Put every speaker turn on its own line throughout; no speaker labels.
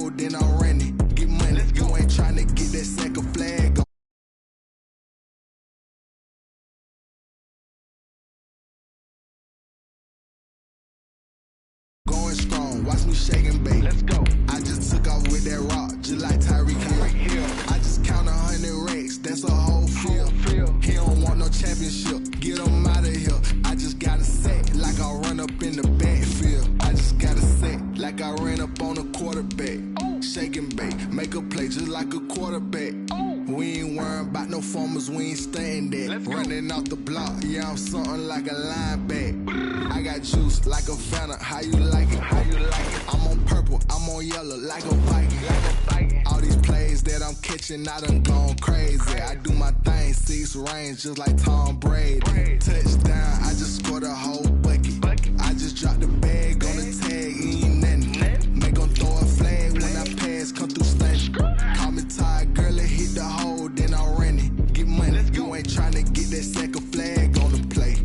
hole, then I'm running. Get money, you ain't trying to get that second flag. Going strong, watch me shake and bake. Let's go. I just took off with that rock, just like Tyreek Hill. I just count 100 Regs, that's a whole field. He don't want no championship, get him out of here. I just gotta set like I run up in the backfield. I just gotta set like I ran up on a quarterback. Shake and bake, make a play just like a quarterback. We ain't worrying about no formers, we ain't staying there. Running off the block, yeah, I'm something like a linebacker. I got juice like a Fanta, how you like it? How you like it? I'm on purple, I'm on yellow like a Viking. All these plays that I'm catching, I done gone crazy. I do my thing, 6 range just like Tom Brady. Touchdown, I just scored a whole bucket. I just dropped the bag on the tag, ain't nothing. Make 'em throw a flag when I pass, come through stunning. Call me tired, girl, it hit the hole, then I'm running. Get money, you ain't trying to get that second flag on the play.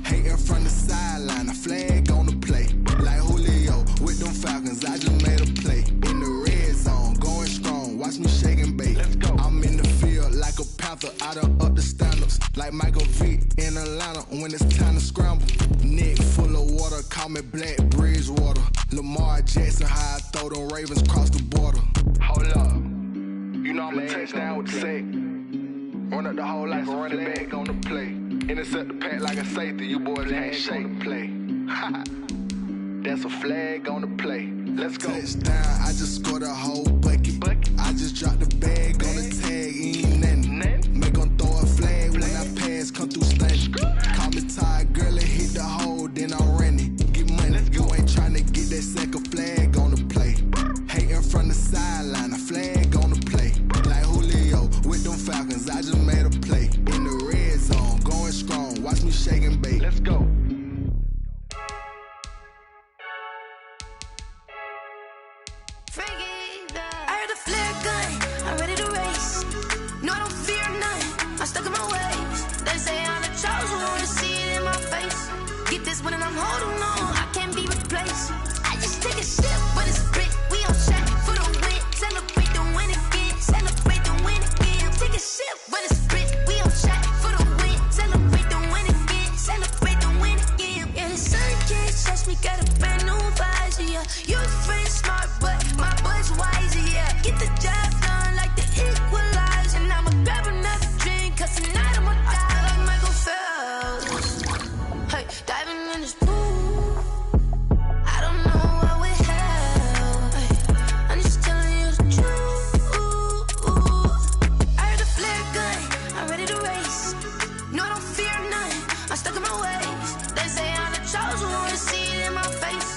Hating from the sideline, a flag on the play. Like Julio with them Falcons, I just made a play. In the red zone, going strong, watch me shake and bake. I'm in the field like a Panther, I done up the standards. Like Michael Vick in Atlanta when it's time to scramble. Neck full of water, call me Black Bridgewater. Lamar Jackson, how I throw them Ravens cross the border. Hold up, you know I'm a touchdown with the sack. Run up the whole like a running back on the play. Intercept the pack like a safety, you boys ain't shake and play. That's a flag on the play. Let's go. Touchdown, I just scored a whole bucket. I just dropped the bag on the tag, ain't nothing. Make 'em throw a flag when I pass, come through stunning. Call me tired, girl, it hit the hole, then I'm running. Get money, you ain't trying to get that second flag on the play. Hating from the sideline, a flag on the play. Like Julio with them Falcons, I just made a play. In the red zone, going strong, watch me shake and bake. Let's go.
I heard a flare gun, I'm ready to race. No, I don't fear none, I'm stuck in my ways. They say I'm the chosen one, see it in my face. Get this one and I'm holding on, I can't be replaced. I just take a sip, but it's grit. We on track for the win, celebrate the win again, celebrate the win again. Take a sip, but it's grit. We on track for the win, celebrate the win again, celebrate the win again. Yeah, the sun can't touch me, got a brand new visor, yeah. Your friend smart, but my boy's wiser, yeah. Get the job done like the equalizer, and I'ma grab another drink, cause tonight I'ma die like Michael Phelps. Hey, diving in this pool, I don't know what we have. Hey, I'm just telling you the truth. I heard a flare gun, I'm ready to race. No, I don't fear none, I'm stuck in my ways. They say I'm the chosen one, see it in my face.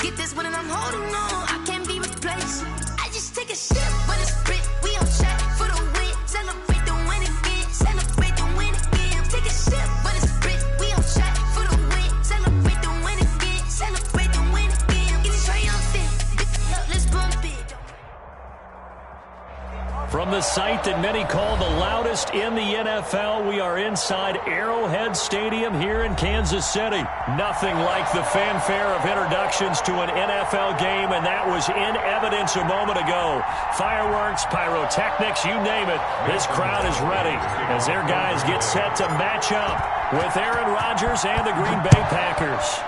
Get this one and I'm holding on, I can't be replaced. I just take a sip, but it's grit. We on track for the win, celebrate the win again, celebrate the win again. Take a sip, but it's grit. We on track for the win, celebrate the win again, celebrate the win again. Get it triumphant, let's bump it.
From the site that many call the loudest in the NFL, we are inside Arrowhead Stadium here in Kansas City. Nothing like the fanfare of introductions to an NFL game, and that was in evidence a moment ago. Fireworks, pyrotechnics, you name it. This crowd is ready as their guys get set to match up with Aaron Rodgers and the Green Bay Packers.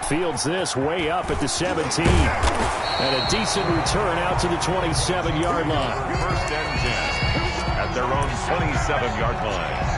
Fields this way up at the 17. And a decent return out to the 27-yard line.
First and 10 at their own 27-yard line.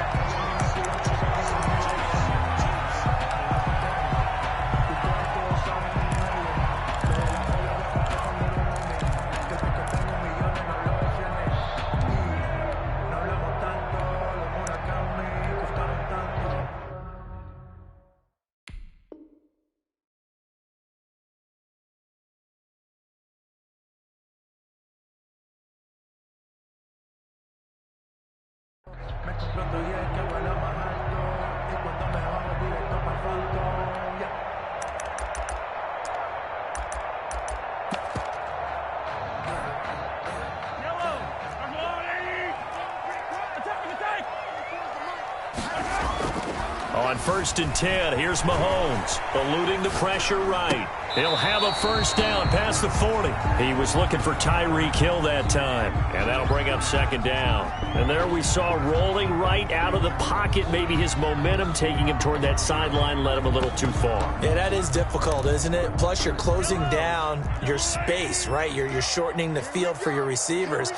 On 1st and 10, here's Mahomes, eluding the pressure right. He'll have a first down past the 40. He was looking for Tyreek Hill that time, and that'll bring up 2nd down. And there we saw rolling right out of the pocket, maybe his momentum taking him toward that sideline led him a little too far.
Yeah, that is difficult, isn't it? Plus, you're closing down your space, right? You're shortening the field for your receivers,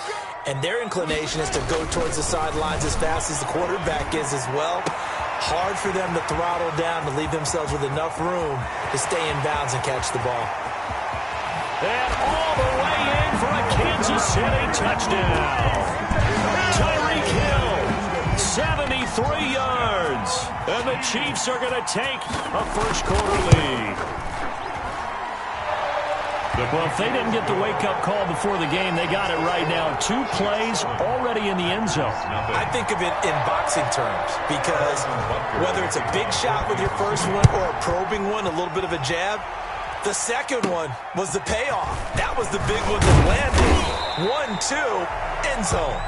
and their inclination is to go towards the sidelines as fast as the quarterback is as well. Hard for them to throttle down to leave themselves with enough room to stay in bounds and catch the ball.
And all the way in for a Kansas City touchdown. Tyreek Hill, 73 yards. And the Chiefs are going to take a first-quarter lead. Well, if they didn't get the wake-up call before the game, they got it right now. 2 plays already in the end zone.
I think of it in boxing terms because whether it's a big shot with your first one or a probing one, a little bit of a jab, the second one was the payoff. That was the big one that landed. 1-2, end zone.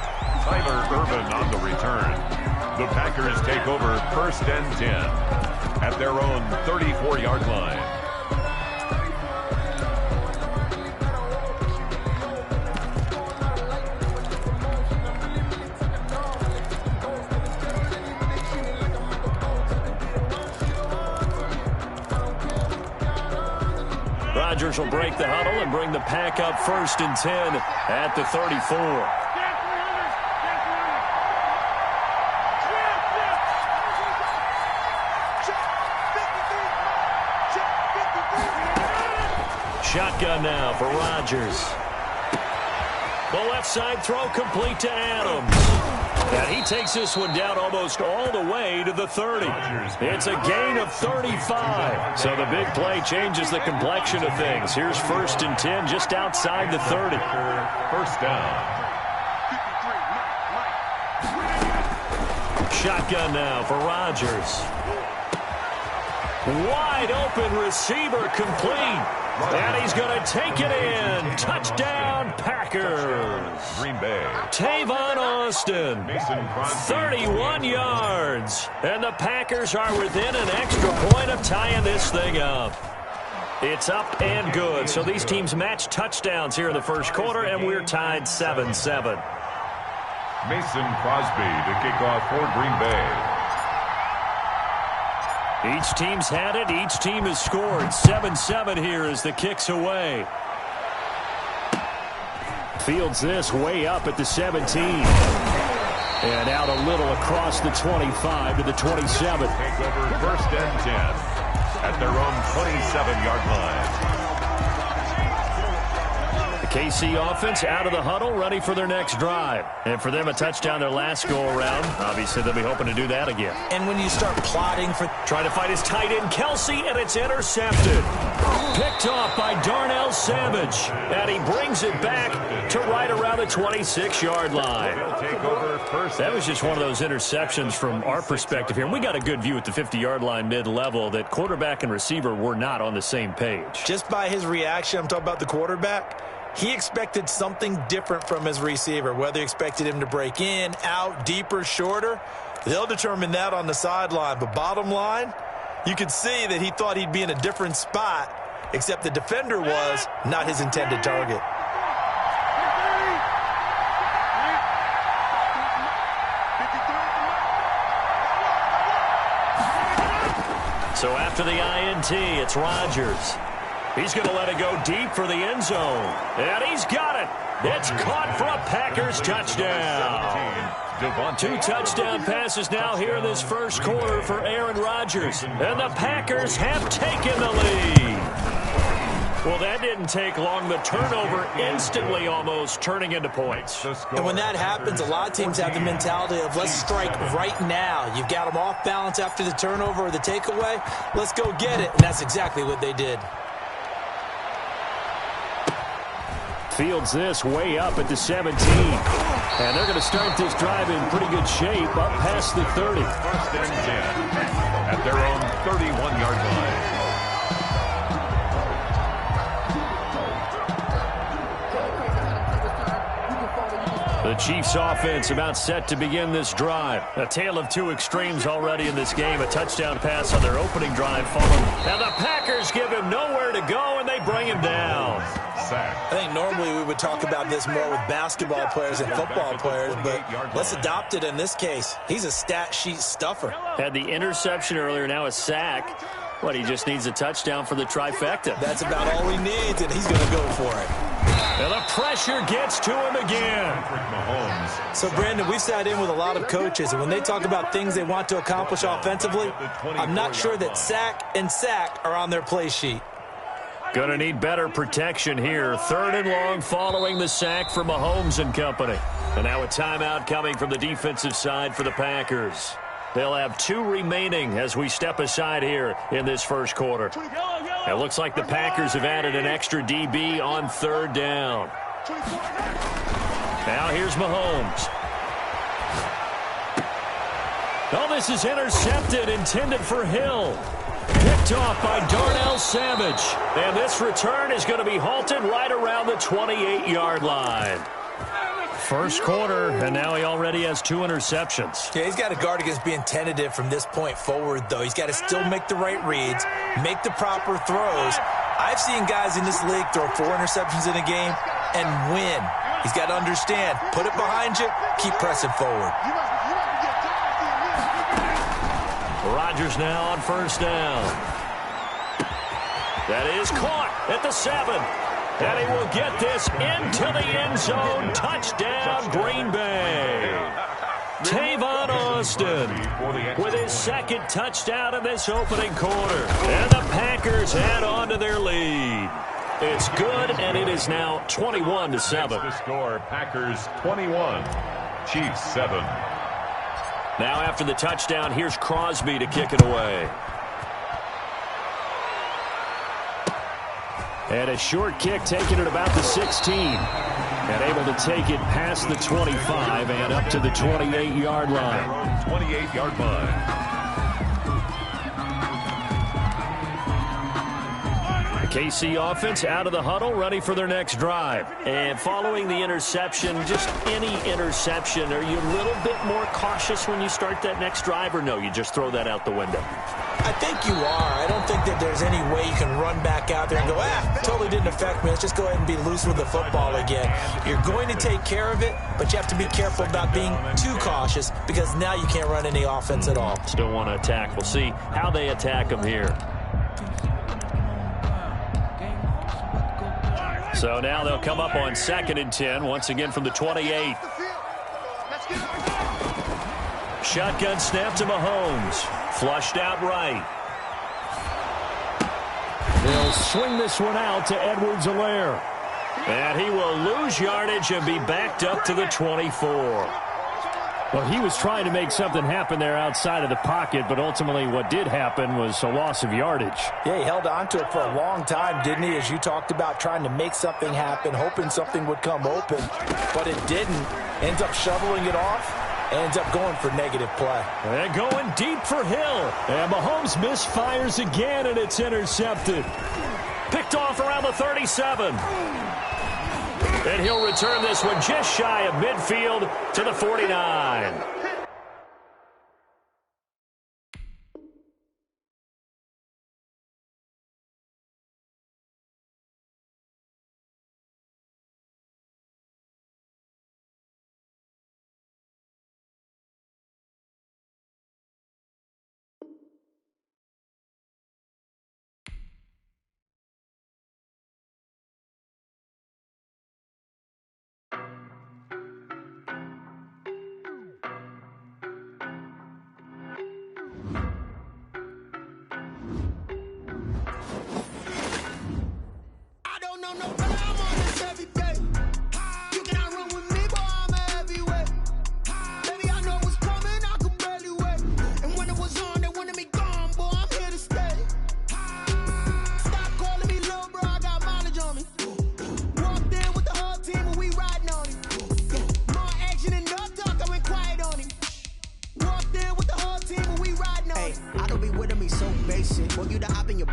Tyler Ervin on the return. The Packers take over 1st and 10 at their own 34-yard line.
Rodgers will break the huddle and bring the pack up 1st and 10 at the 34. Shotgun now for Rodgers. The left side throw complete to Adams. And he takes this one down almost all the way to the 30. It's a gain of 35. So the big play changes the complexion of things. Here's 1st and 10 just outside the 30.
First down.
Shotgun now for Rodgers. Wide open receiver complete. And he's going to take it in. Touchdown, Packers.
Green Bay.
Tavon Austin, 31 yards. And the Packers are within an extra point of tying this thing up. It's up and good. So these teams match touchdowns here in the first quarter, and we're tied 7-7.
Mason Crosby to kick off for Green Bay.
Each team's had it. Each team has scored. 7-7 here as the kick's away. Fields this way up at the 17. And out a little across the 25 to the 27.
Take over 1st and 10 at their own 27-yard line.
KC offense out of the huddle, ready for their next drive. And for them, a touchdown their last go-around. Obviously, they'll be hoping to do that again.
And when you start plotting for...
Trying to fight his tight end, Kelsey, and it's intercepted. Picked off by Darnell Savage. And he brings it back to right around the 26-yard line. That was just one of those interceptions from our perspective here. And we got a good view at the 50-yard line mid-level that quarterback and receiver were not on the same page.
Just by his reaction, I'm talking about the quarterback, he expected something different from his receiver, whether he expected him to break in, out, deeper, shorter. They'll determine that on the sideline. But bottom line, you could see that he thought he'd be in a different spot, except the defender was not his intended target.
So after the INT, it's Rodgers. He's going to let it go deep for the end zone. And he's got it. It's caught for a Packers touchdown. 2 touchdown passes now here in this first quarter for Aaron Rodgers. And the Packers have taken the lead. Well, that didn't take long. The turnover instantly almost turning into points.
And when that happens, a lot of teams have the mentality of let's strike right now. You've got them off balance after the turnover or the takeaway. Let's go get it. And that's exactly what they did.
Fields this way up at the 17. And they're going to start this drive in pretty good shape up past the 30.
1st and 10 at their own 31-yard line.
The Chiefs offense about set to begin this drive. A tale of two extremes already in this game. A touchdown pass on their opening drive followed. And the Packers give him nowhere to go, and they bring him down.
I think normally we would talk about this more with basketball players and football players, but let's adopt it in this case. He's a stat sheet stuffer.
Had the interception earlier, now a sack. But he just needs a touchdown for the trifecta.
That's about all he needs, and he's going to go for it.
And the pressure gets to him again.
So, Brandon, we've sat in with a lot of coaches, and when they talk about things they want to accomplish offensively, I'm not sure that sack and sack are on their play sheet.
Going to need better protection here. 3rd and long following the sack for Mahomes and company. And now a timeout coming from the defensive side for the Packers. They'll have 2 remaining as we step aside here in this first quarter. It looks like the Packers have added an extra DB on 3rd down. Now here's Mahomes. Oh, this is intercepted, intended for Hill. Picked off by Darnell Savage. And this return is going to be halted right around the 28-yard line. First quarter, and now he already has 2 interceptions.
Yeah, he's got to guard against being tentative from this point forward, though. He's got to still make the right reads, make the proper throws. I've seen guys in this league throw 4 interceptions in a game and win. He's got to understand, put it behind you, keep pressing forward.
Rodgers now on 1st down. That is caught at the 7. And he will get this into the end zone. Touchdown, Green Bay. Tavon Austin with his 2nd touchdown in this opening quarter. And the Packers add on to their lead. It's good, and it is now 21-7.
The score, Packers 21, Chiefs 7.
Now after the touchdown, here's Crosby to kick it away. And a short kick taken at about the 16. And able to take it past the 25 and up to the 28-yard line.
28-yard line.
The KC offense out of the huddle, ready for their next drive. And following the interception, just any interception, are you a little bit more cautious when you start that next drive, or no, you just throw that out the window?
I think you are. I don't think that there's any way you can run back out there and go, totally didn't affect me. Let's just go ahead and be loose with the football again. You're going to take care of it, but you have to be careful about being too cautious because now you can't run any offense at all.
Still want to attack. We'll see how they attack them here. So now they'll come up on 2nd and 10, once again from the 28. Shotgun snap to Mahomes. Flushed out right. They'll swing this one out to Edwards-Helaire. And he will lose yardage and be backed up to the 24.
Well, he was trying to make something happen there outside of the pocket, but ultimately what did happen was a loss of yardage.
Yeah, he held on to it for a long time, didn't he? As you talked about, trying to make something happen, hoping something would come open, but it didn't. Ends up shoveling it off, ends up going for negative play.
And going deep for Hill. And Mahomes misfires again, and it's intercepted. Picked off around the 37. And he'll return this one just shy of midfield to the 49.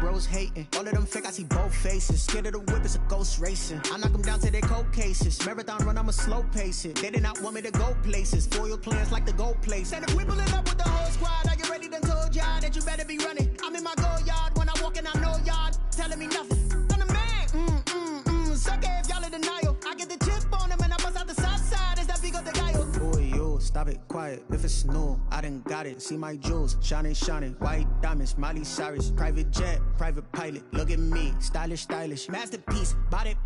bros hating. All of them fake, I see both faces. Scared of the whip, it's a ghost racing. I knock them down to their cold cases. Marathon run, I'ma slow pace it. They did not want me to go places. Foil plans like the gold place. And if we pulling up with the whole squad, are you ready? Done told y'all that you better be running. I'm in my go yard. When I walk in, I know y'all telling me nothing. I'm the man. Sucker if y'all in denial. I get the chip on them and I bust out the south side. Is that big of the guy? Boy, yo, stop it, quiet. If it's new, I done got it. See my jewels, shining, white diamonds, Miley Cyrus, private jet, private pilot. Look at me, stylish, masterpiece, body,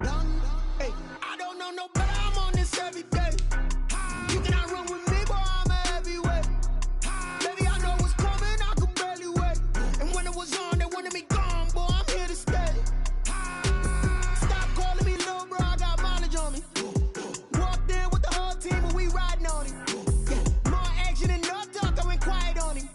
young. Hey, I don't know no better. I'm on this every day. You cannot run with me, boy. I'm a heavyweight. Baby, I know what's coming. I could barely wait. And when it was on, they wanted me gone, boy. I'm here to stay. Stop calling me little bro. I got mileage on me. Walked in with the whole team, and we riding on him. Yeah, more action than no talk. I went quiet on him.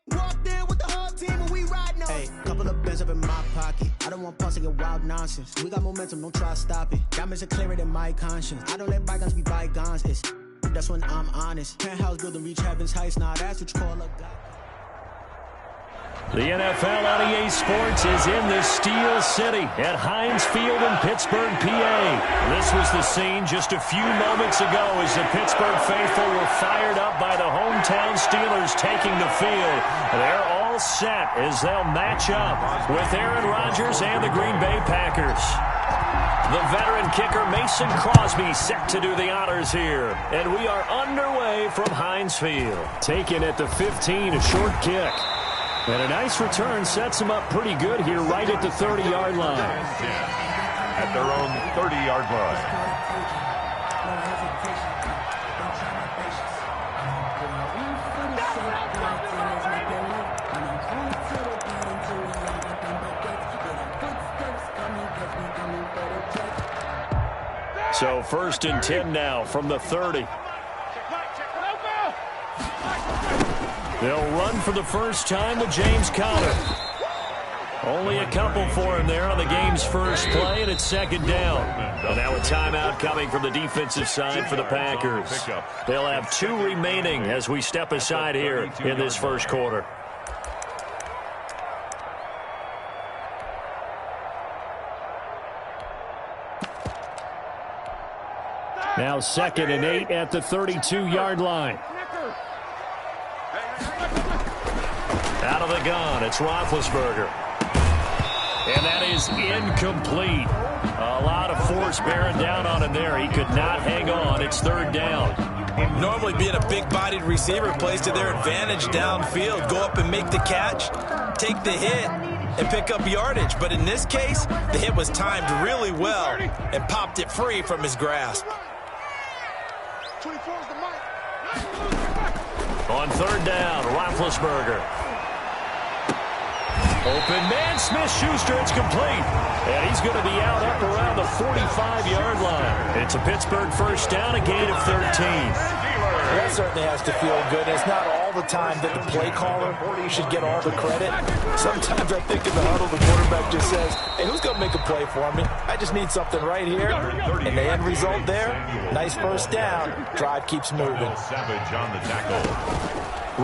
Walked in with the whole team and we riding on. Hey, couple of bins up in my pocket. I don't want pulse to get wild nonsense. We got momentum, don't try to stop it. Diamonds are clearer than my conscience. I don't let bygones be bygones. That's when I'm honest. Penthouse building reach heaven's heights. Nah, that's what you call a god.
The NFL on EA Sports is in the Steel City at Heinz Field in Pittsburgh, PA. This was the scene just a few moments ago as the Pittsburgh faithful were fired up by the hometown Steelers taking the field. They're all set as they'll match up with Aaron Rodgers and the Green Bay Packers. The veteran kicker Mason Crosby set to do the honors here. And we are underway from Heinz Field.
Taken at the 15, a short kick. And a nice return sets them up pretty good here right at the 30-yard line.
At their own 30-yard line.
So 1st and 10 now from the 30. They'll run for the first time with James Conner. Only a couple for him there on the game's first play, and it's 2nd down. And now a timeout coming from the defensive side for the Packers. They'll have 2 remaining as we step aside here in this first quarter.
Now 2nd and 8 at the 32-yard line.
Out of the gun, it's Roethlisberger. And that is incomplete. A lot of force bearing down on him there. He could not hang on. It's 3rd down.
Normally being a big-bodied receiver plays to their advantage downfield. Go up and make the catch, take the hit, and pick up yardage. But in this case, the hit was timed really well and popped it free from his grasp.
On 3rd down, Roethlisberger. Open man, Smith-Schuster, it's complete. And he's going to be out up around the 45-yard line. It's a Pittsburgh first down, a gain of 13.
That certainly has to feel good. It's not all the time that the play caller should get all the credit. Sometimes I think in the huddle, the quarterback just says, hey, who's going to make a play for me? I just need something right here. And the end result there, nice first down. Drive keeps moving.
Savage on the tackle.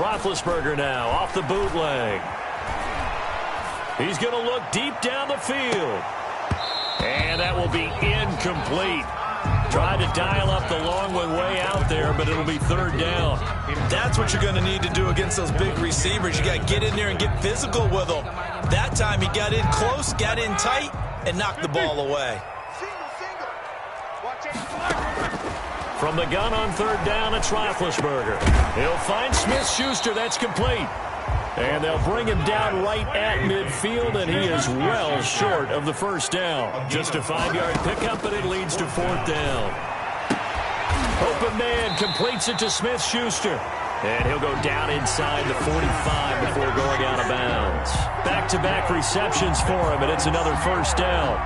Roethlisberger now off the bootleg. He's going to look deep down the field. And that will be incomplete. Tried to dial up the long one way out there, but it'll be 3rd down.
That's what you're going to need to do against those big receivers. You got to get in there and get physical with them. That time he got in close, got in tight, and knocked the ball away.
From the gun on 3rd down, it's Roethlisberger. He'll find Smith-Schuster. That's complete. And they'll bring him down right at midfield, and he is well short of the first down. Just a 5-yard pickup, but it leads to 4th down. Open man completes it to Smith-Schuster. And he'll go down inside the 45 before going out of bounds. Back-to-back receptions for him, and it's another first down.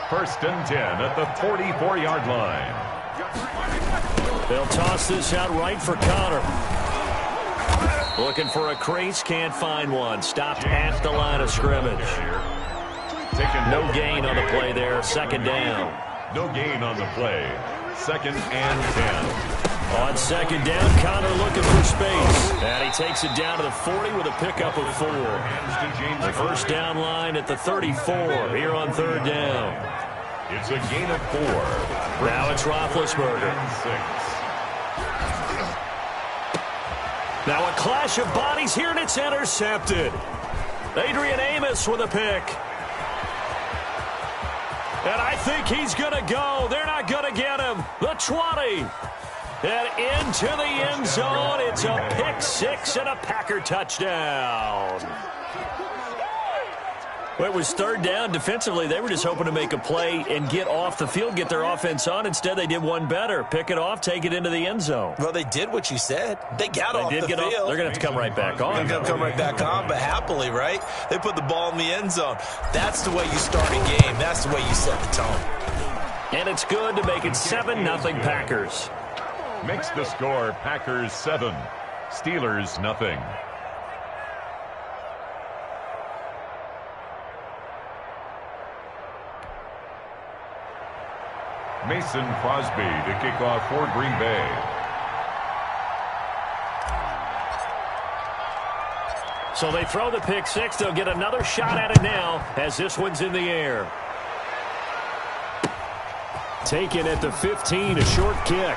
1st and 10 at the 44-yard line.
They'll toss this out right for Conner. Looking for a crease, can't find one. Stopped at the line of scrimmage. No gain on the play there, 2nd down.
No gain on the play. 2nd and 10.
On second down, Connor looking for space. And he takes it down to the 40 with a pickup of 4. The first down line at the 34 here on third down.
It's a gain of 4.
Now it's Roethlisberger. Now a clash of bodies here, and it's intercepted. Adrian Amos with a pick. And I think he's going to go. They're not going to get him. The 20. And into the end zone. It's a pick 6 and a Packer touchdown. Well, it was third down. Defensively, they were just hoping to make a play and get off the field, get their offense on. Instead, they did one better. Pick it off, take it into the end zone.
Well, they did what you said. They got off the field.
They're going to have to come right back on.
They're going to come right back on, but happily, right? They put the ball in the end zone. That's the way you start a game. That's the way you set the tone.
And it's good to make it 7-0 Packers.
Makes the score Packers 7, Steelers nothing. Mason Crosby to kick off for Green Bay.
So they throw the pick 6. They'll get another shot at it now as this one's in the air. Taken at the 15, a short kick.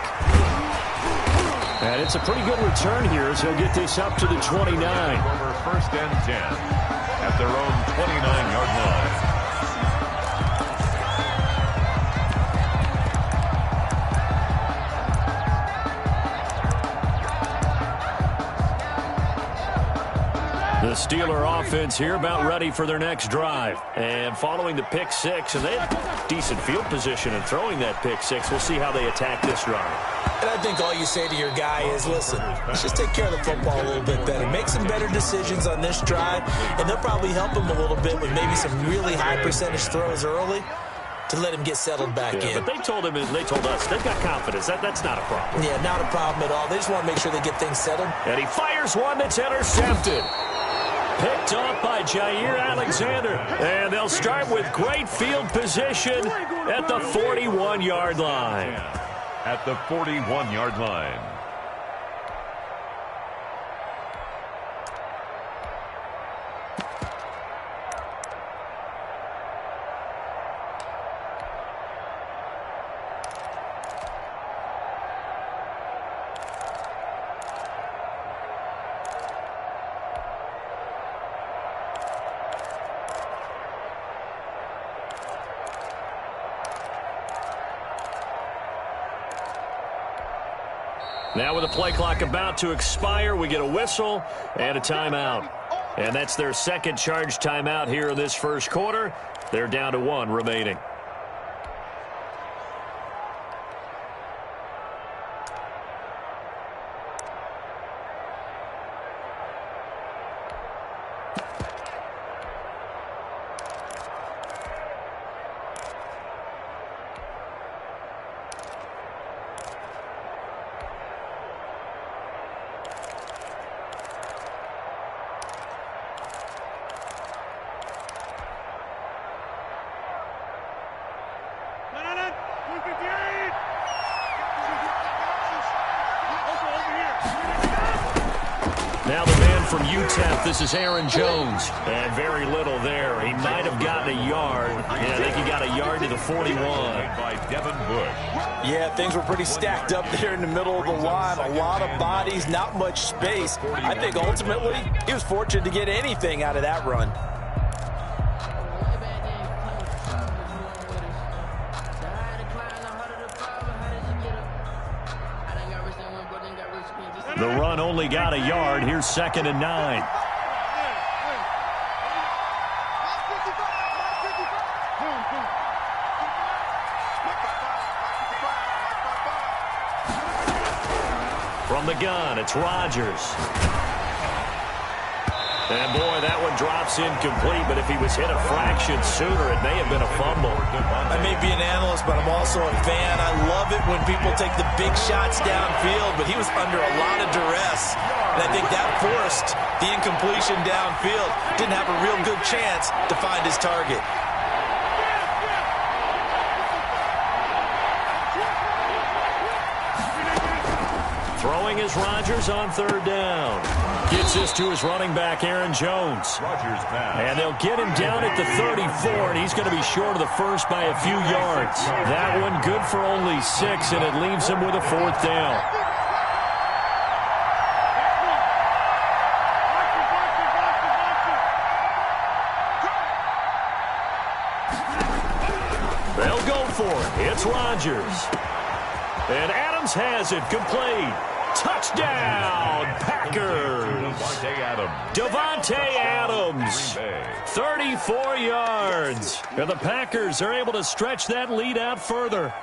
And it's a pretty good return here as he'll get this up to the 29.
Over first and 10 at their own 29-yard line.
The Steeler offense here about ready for their next drive. And following the pick 6, and they had decent field position in throwing that pick 6. We'll see how they attack this drive.
And I think all you say to your guy is, listen, let's just take care of the football a little bit better. Make some better decisions on this drive, and they'll probably help him a little bit with maybe some really high percentage throws early to let him get settled back in.
But they told him, and they told us, they've got confidence. That's not a problem.
Yeah, not a problem at all. They just want to make sure they get things settled.
And he fires one that's intercepted. Picked off by Jair Alexander. And they'll start with great field position at the 41-yard line.
At the 41-yard line.
Now with the play clock about to expire, we get a whistle and a timeout. And that's their second charge timeout here in this first quarter. They're down to 1 remaining. Now the man from UTEP, this is Aaron Jones. And very little there. He might have gotten a yard. Yeah, I think he got a yard to the 41.
By Devin Bush.
Yeah, things were pretty stacked up there in the middle of the line. A lot of bodies, not much space. I think ultimately he was fortunate to get anything out of that run.
The run only got a yard. Here's 2nd and 9. From the gun, it's Rodgers. And, boy, that one drops incomplete, but if he was hit a fraction sooner, it may have been a fumble.
I may be an analyst, but I'm also a fan. I love it when people take the big shots downfield, but he was under a lot of duress. And I think that forced the incompletion downfield. Didn't have a real good chance to find his target.
Throwing is Rodgers on third down. Gets this to his running back, Aaron Jones. And they'll get him down at the 34, and he's going to be short of the first by a few yards. That one good for only 6, and it leaves him with a 4th down. They'll go for it. It's Rodgers. And Adams has it. Complete. Touchdown, Packers. Devontae Adams. 34 yards. And the Packers are able to stretch that lead out further.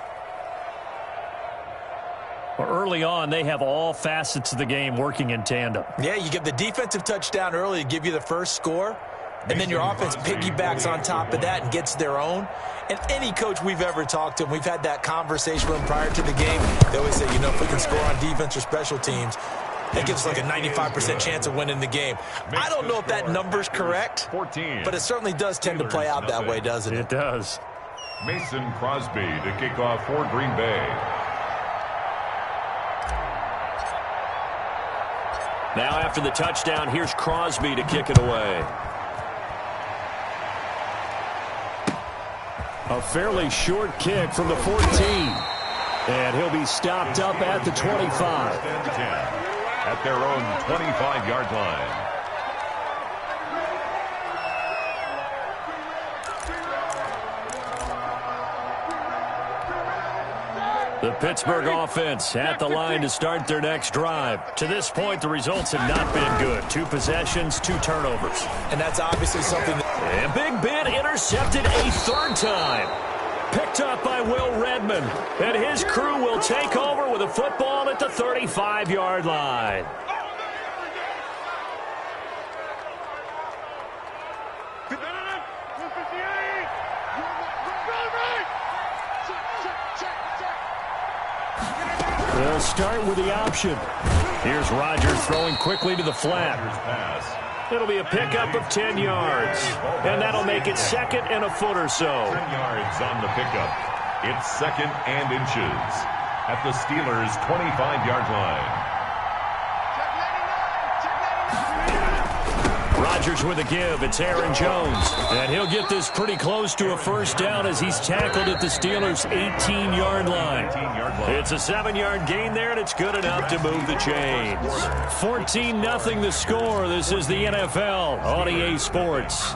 Early on, they have all facets of the game working in tandem.
Yeah, you get the defensive touchdown early to give you the first score, and then your offense piggybacks on top of that and gets their own. And any coach we've ever talked to, and we've had that conversation with them prior to the game, they always say, if we can score on defense or special teams, that gives us like a 95% chance of winning the game. I don't know if that number's correct, but it certainly does tend to play out that way, doesn't it?
It does.
Mason Crosby to kick off for Green Bay.
Now after the touchdown, here's Crosby to kick it away.
A fairly short kick from the 14. And he'll be stopped up at the 25.
At their own 25-yard line.
The Pittsburgh offense at the line to start their next drive. To this point, the results have not been good. 2 possessions, 2 turnovers.
And that's obviously something that...
And Big Ben intercepted a 3rd time. Picked up by Will Redmond. And his crew will take over with a football at the 35-yard line.
They'll start with the option.
Here's Rodgers throwing quickly to the flat. It'll be a pickup of 10 yards. And that'll make it 2nd and a foot or so.
10 yards on the pickup. It's 2nd and inches at the Steelers' 25-yard line.
Rodgers with a give. It's Aaron Jones. And he'll get this pretty close to a 1st down as he's tackled at the Steelers' 18-yard line. It's a 7-yard gain there, and it's good enough to move the chains. 14-0 the score. This is the NFL on EA Sports.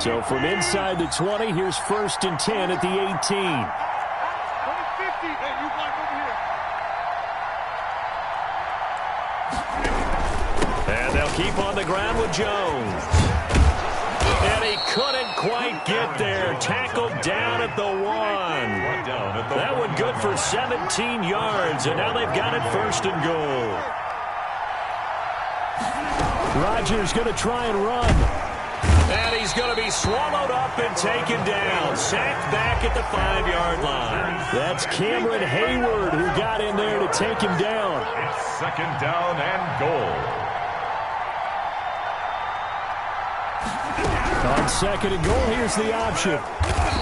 So from inside the 20, here's 1st and 10 at the 18.
And they'll keep on the ground with Jones. And he couldn't quite get there. Tackled down at the 1. That one good for 17 yards, and now they've got it 1st and goal.
Rodgers going to try and run.
And he's going to be swallowed up and taken down. Sacked back at the 5-yard line.
That's Cameron Hayward who got in there to take him down.
It's 2nd down and goal.
On 2nd and goal, here's the option.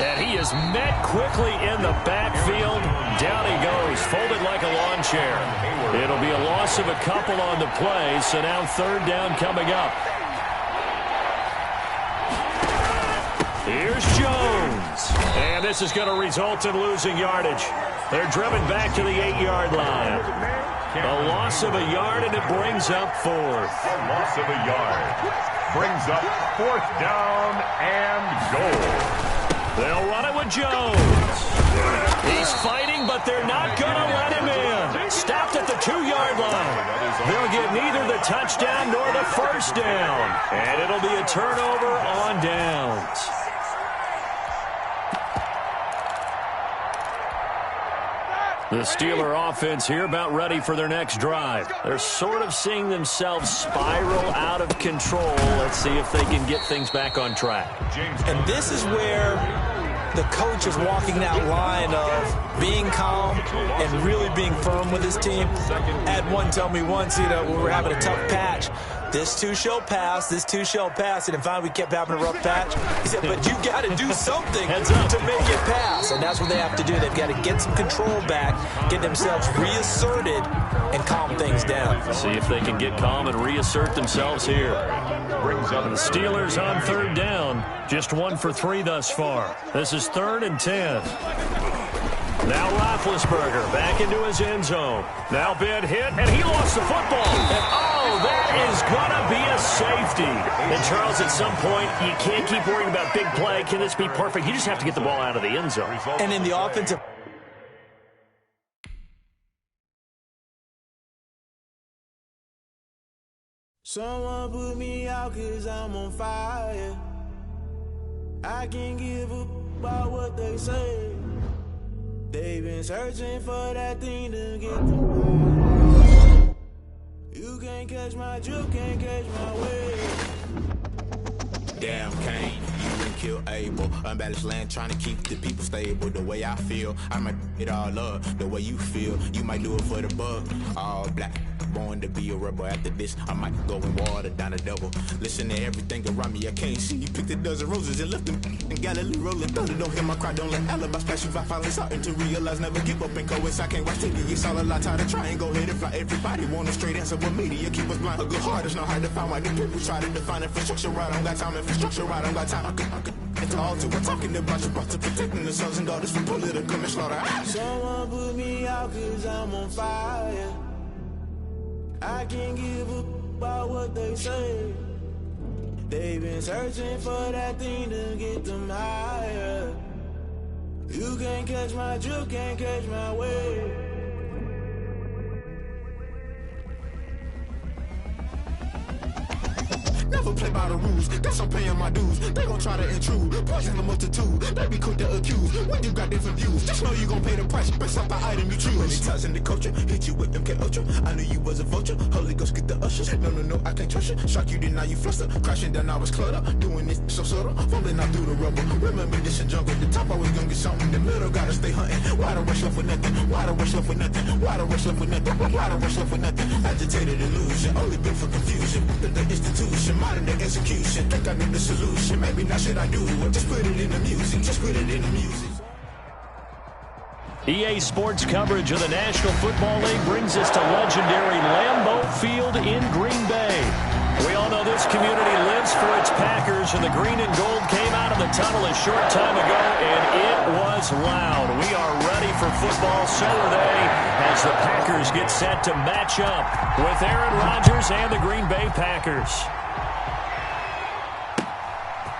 And he is met quickly in the backfield. Down he goes, folded like a lawn chair. It'll be a loss of a couple on the play, so now 3rd down coming up. Here's Jones. And this is going to result in losing yardage. They're driven back to the 8-yard line. A loss of a yard, and it brings up 4th.
A loss of a yard. Brings up 4th down and goal.
They'll run it with Jones. He's fighting, but they're not going to let him in. Stopped at the 2-yard line. They'll get neither the touchdown nor the 1st down. And it'll be a turnover on downs. The Steeler offense here about ready for their next drive. They're sort of seeing themselves spiral out of control. Let's see if they can get things back on track.
And this is where the coach is walking that line of being calm and really being firm with his team. I had one tell me once, we were having a tough patch. This too shall pass. This too shall pass. And finally we kept having a rough patch. He said, but you got to do something to make it pass. And that's what they have to do. They've got to get some control back, get themselves reasserted, and calm things down.
See if they can get calm and reassert themselves here. The Steelers on third down. Just 1 for 3 thus far. This is 3rd and 10. Now Roethlisberger back into his end zone. Now been hit, and he lost the football. And, oh, that is going to be a safety. And, Charles, at some point, you can't keep worrying about big play. Can this be perfect? You just have to get the ball out of the end zone.
And in the offensive...
Someone put me out 'cause I'm on fire. I can't give a about what they say. They've been searching for that thing to get them. You can't catch my drift, can't catch my wave. Damn, Kane, you done kill Abel. Unbalanced land, trying to keep the people stable. The way I feel, I might it all up. The way you feel, you might do it for the bug. All black, born to be a rebel. After this, I might go and water down a double. Listen to everything around me, I can't see. You picked a dozen roses and left them in Galilee rolling thunder. Don't hear my cry, don't let alibi splash you. I finally starting to realize, never give up and coincide. I can't watch TV, it's all a lot. Tired of trying, go ahead and fly. Everybody want a straight answer, but media keep us blind. A good heart is not hard to find. Why the people try to define infrastructure right? I don't got time, infrastructure right? I don't got time. I could it's all to we're talking about you, brought to protecting the sons and daughters from political manslaughter. Someone put me out 'cause I'm on fire. I can't give a about what they say. They've been searching for that thing to get them higher. You can't catch my drift, can't catch my wave. Never play by the rules, guess I'm paying my dues. They gon' try to intrude, poison the multitude. They be quick to accuse, when you got different views. Just know you gon' pay the price, based off the item you choose. Many times in the culture, hit you with MK Ultra. I knew you was a vulture, Holy Ghost get the ushers. No, I can't trust you. Shock you, then now you fluster. Crashing down, I was cluttered. Doing this so subtle, fumbling out through the rubble. Remember this a jungle, the top always gonna get something. In the middle, gotta stay hunting. Why the rush left with nothing? Why the rush left with nothing? Why the rush left with nothing? Why the rush left with nothing? Agitated illusion, only built for confusion. The institution, modern day execution. Think I need the solution. Maybe not should I do it? Just put it in the music. Just put it in the music.
EA Sports coverage of the National Football League brings us to legendary Lambeau Field in Green Bay. We all know this community lives for its Packers, and the green and gold came out of the tunnel a short time ago, and it was loud. We are ready for football, so are they, as the Packers get set to match up with Aaron Rodgers and the Green Bay Packers.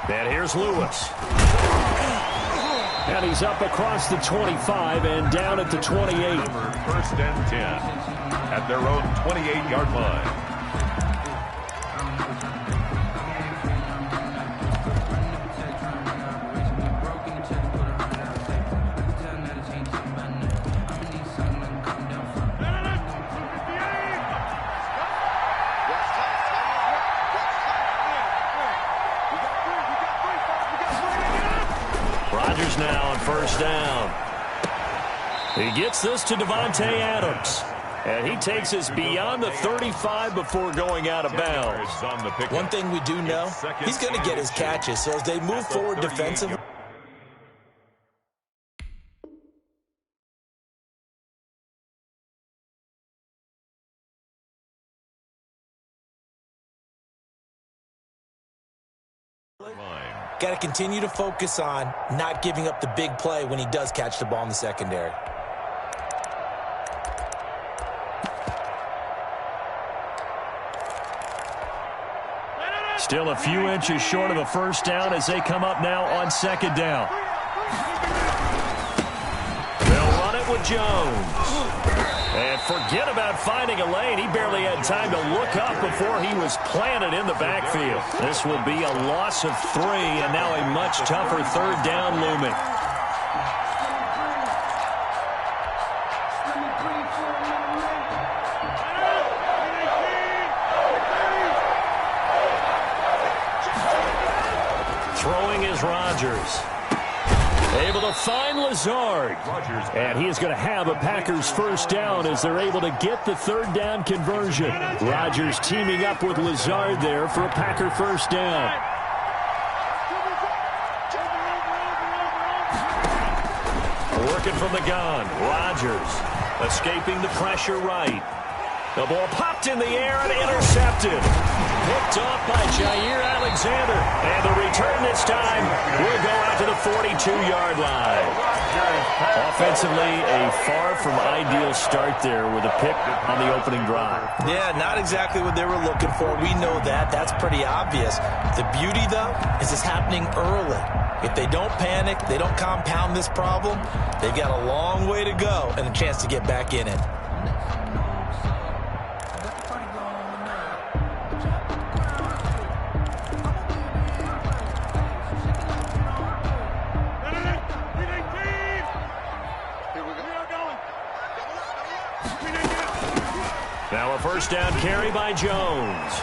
And here's Lewis. And he's up across the 25 and down at the 28.
1st and 10 at their own 28-yard line.
Now on 1st down. He gets this to Devontae Adams. And he takes us beyond the 35 before going out of bounds.
One thing we do know, he's going to get his catches. So as they move forward defensively, got to continue to focus on not giving up the big play when he does catch the ball in the secondary.
Still a few inches short of a 1st down as they come up now on 2nd down. They'll run it with Jones. And forget about finding a lane. He barely had time to look up before he was planted in the backfield. This will be a loss of 3, and now a much tougher 3rd down looming. Throwing is Rodgers. Able to find Lazard. And he is going to have a Packers first down as they're able to get the third down conversion. Rodgers teaming up with Lazard there for a Packer first down. Working from the gun. Rodgers escaping the pressure right. The ball popped in the air and intercepted. Picked off by Jair Alexander. And the return this time will go out to the 42-yard line. Offensively, a far from ideal start there with a pick on the opening drive.
Yeah, not exactly what they were looking for. We know that. That's pretty obvious. The beauty, though, is it's happening early. If they don't panic, they don't compound this problem, they've got a long way to go and a chance to get back in it.
Now a first down carry by Jones.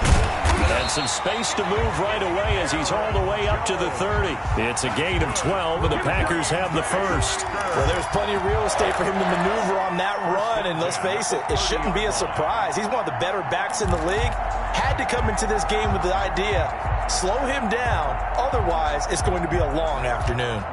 And some space to move right away as he's all the way up to the 30. It's a gain of 12, and the Packers have the first.
Well, there's plenty of real estate for him to maneuver on that run, and let's face it, it shouldn't be a surprise. He's one of the better backs in the league. Had to come into this game with the idea, slow him down, otherwise it's going to be a long afternoon.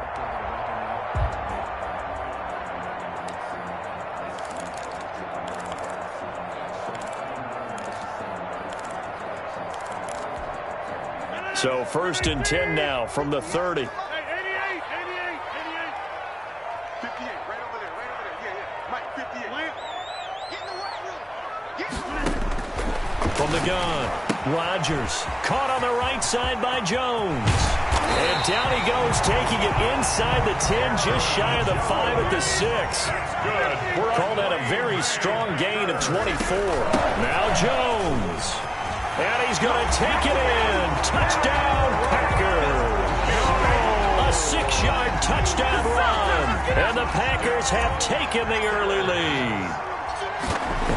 So first and 10 now from the 30.
88. 58, right over there. Yeah. Mike, 58. Get in the way.
From the gun, Rodgers caught on the right side by Jones. And down he goes, taking it inside the 10, just shy of the 5 at the 6. We're called at a very strong gain of 24. Now Jones. And he's going to take it in. Touchdown, Packers. A 6-yard touchdown run. And the Packers have taken the early lead.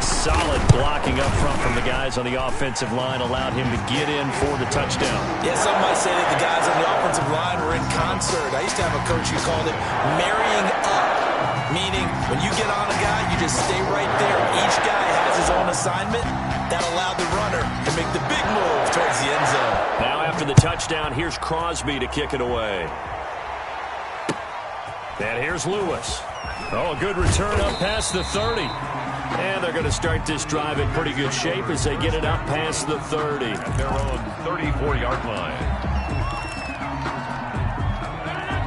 Solid blocking up front from the guys on the offensive line allowed him to get in for the touchdown.
Yeah, some might say that the guys on the offensive line were in concert. I used to have a coach who called it marrying up, meaning when you get on a guy, you just stay right there. Each guy has his own assignment. That allowed the runner to make the big move towards the end zone.
Now after the touchdown, here's Crosby to kick it away. And here's Lewis. Oh, a good return up past the 30. And they're going to start this drive in pretty good shape as they get it up past the 30.
At their own 34-yard line.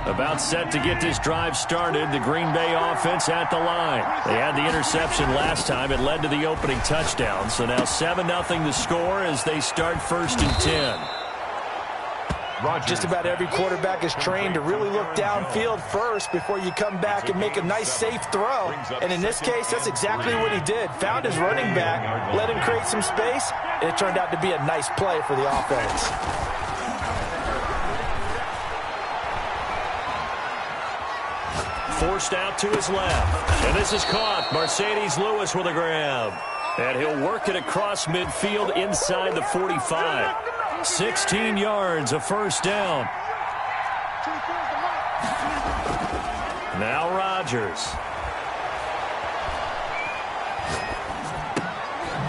About set to get this drive started. The Green Bay offense at the line. They had the interception last time. It led to the opening touchdown. So now 7-0 the score as they start first and 10.
Just about every quarterback is trained to really look downfield first before you come back and make a nice, safe throw. And in this case, that's exactly what he did. Found his running back, let him create some space, and it turned out to be a nice play for the offense.
Forced out to his left. And this is caught. Mercedes Lewis with a grab. And he'll work it across midfield inside the 45. 16 yards, a first down. Now Rodgers.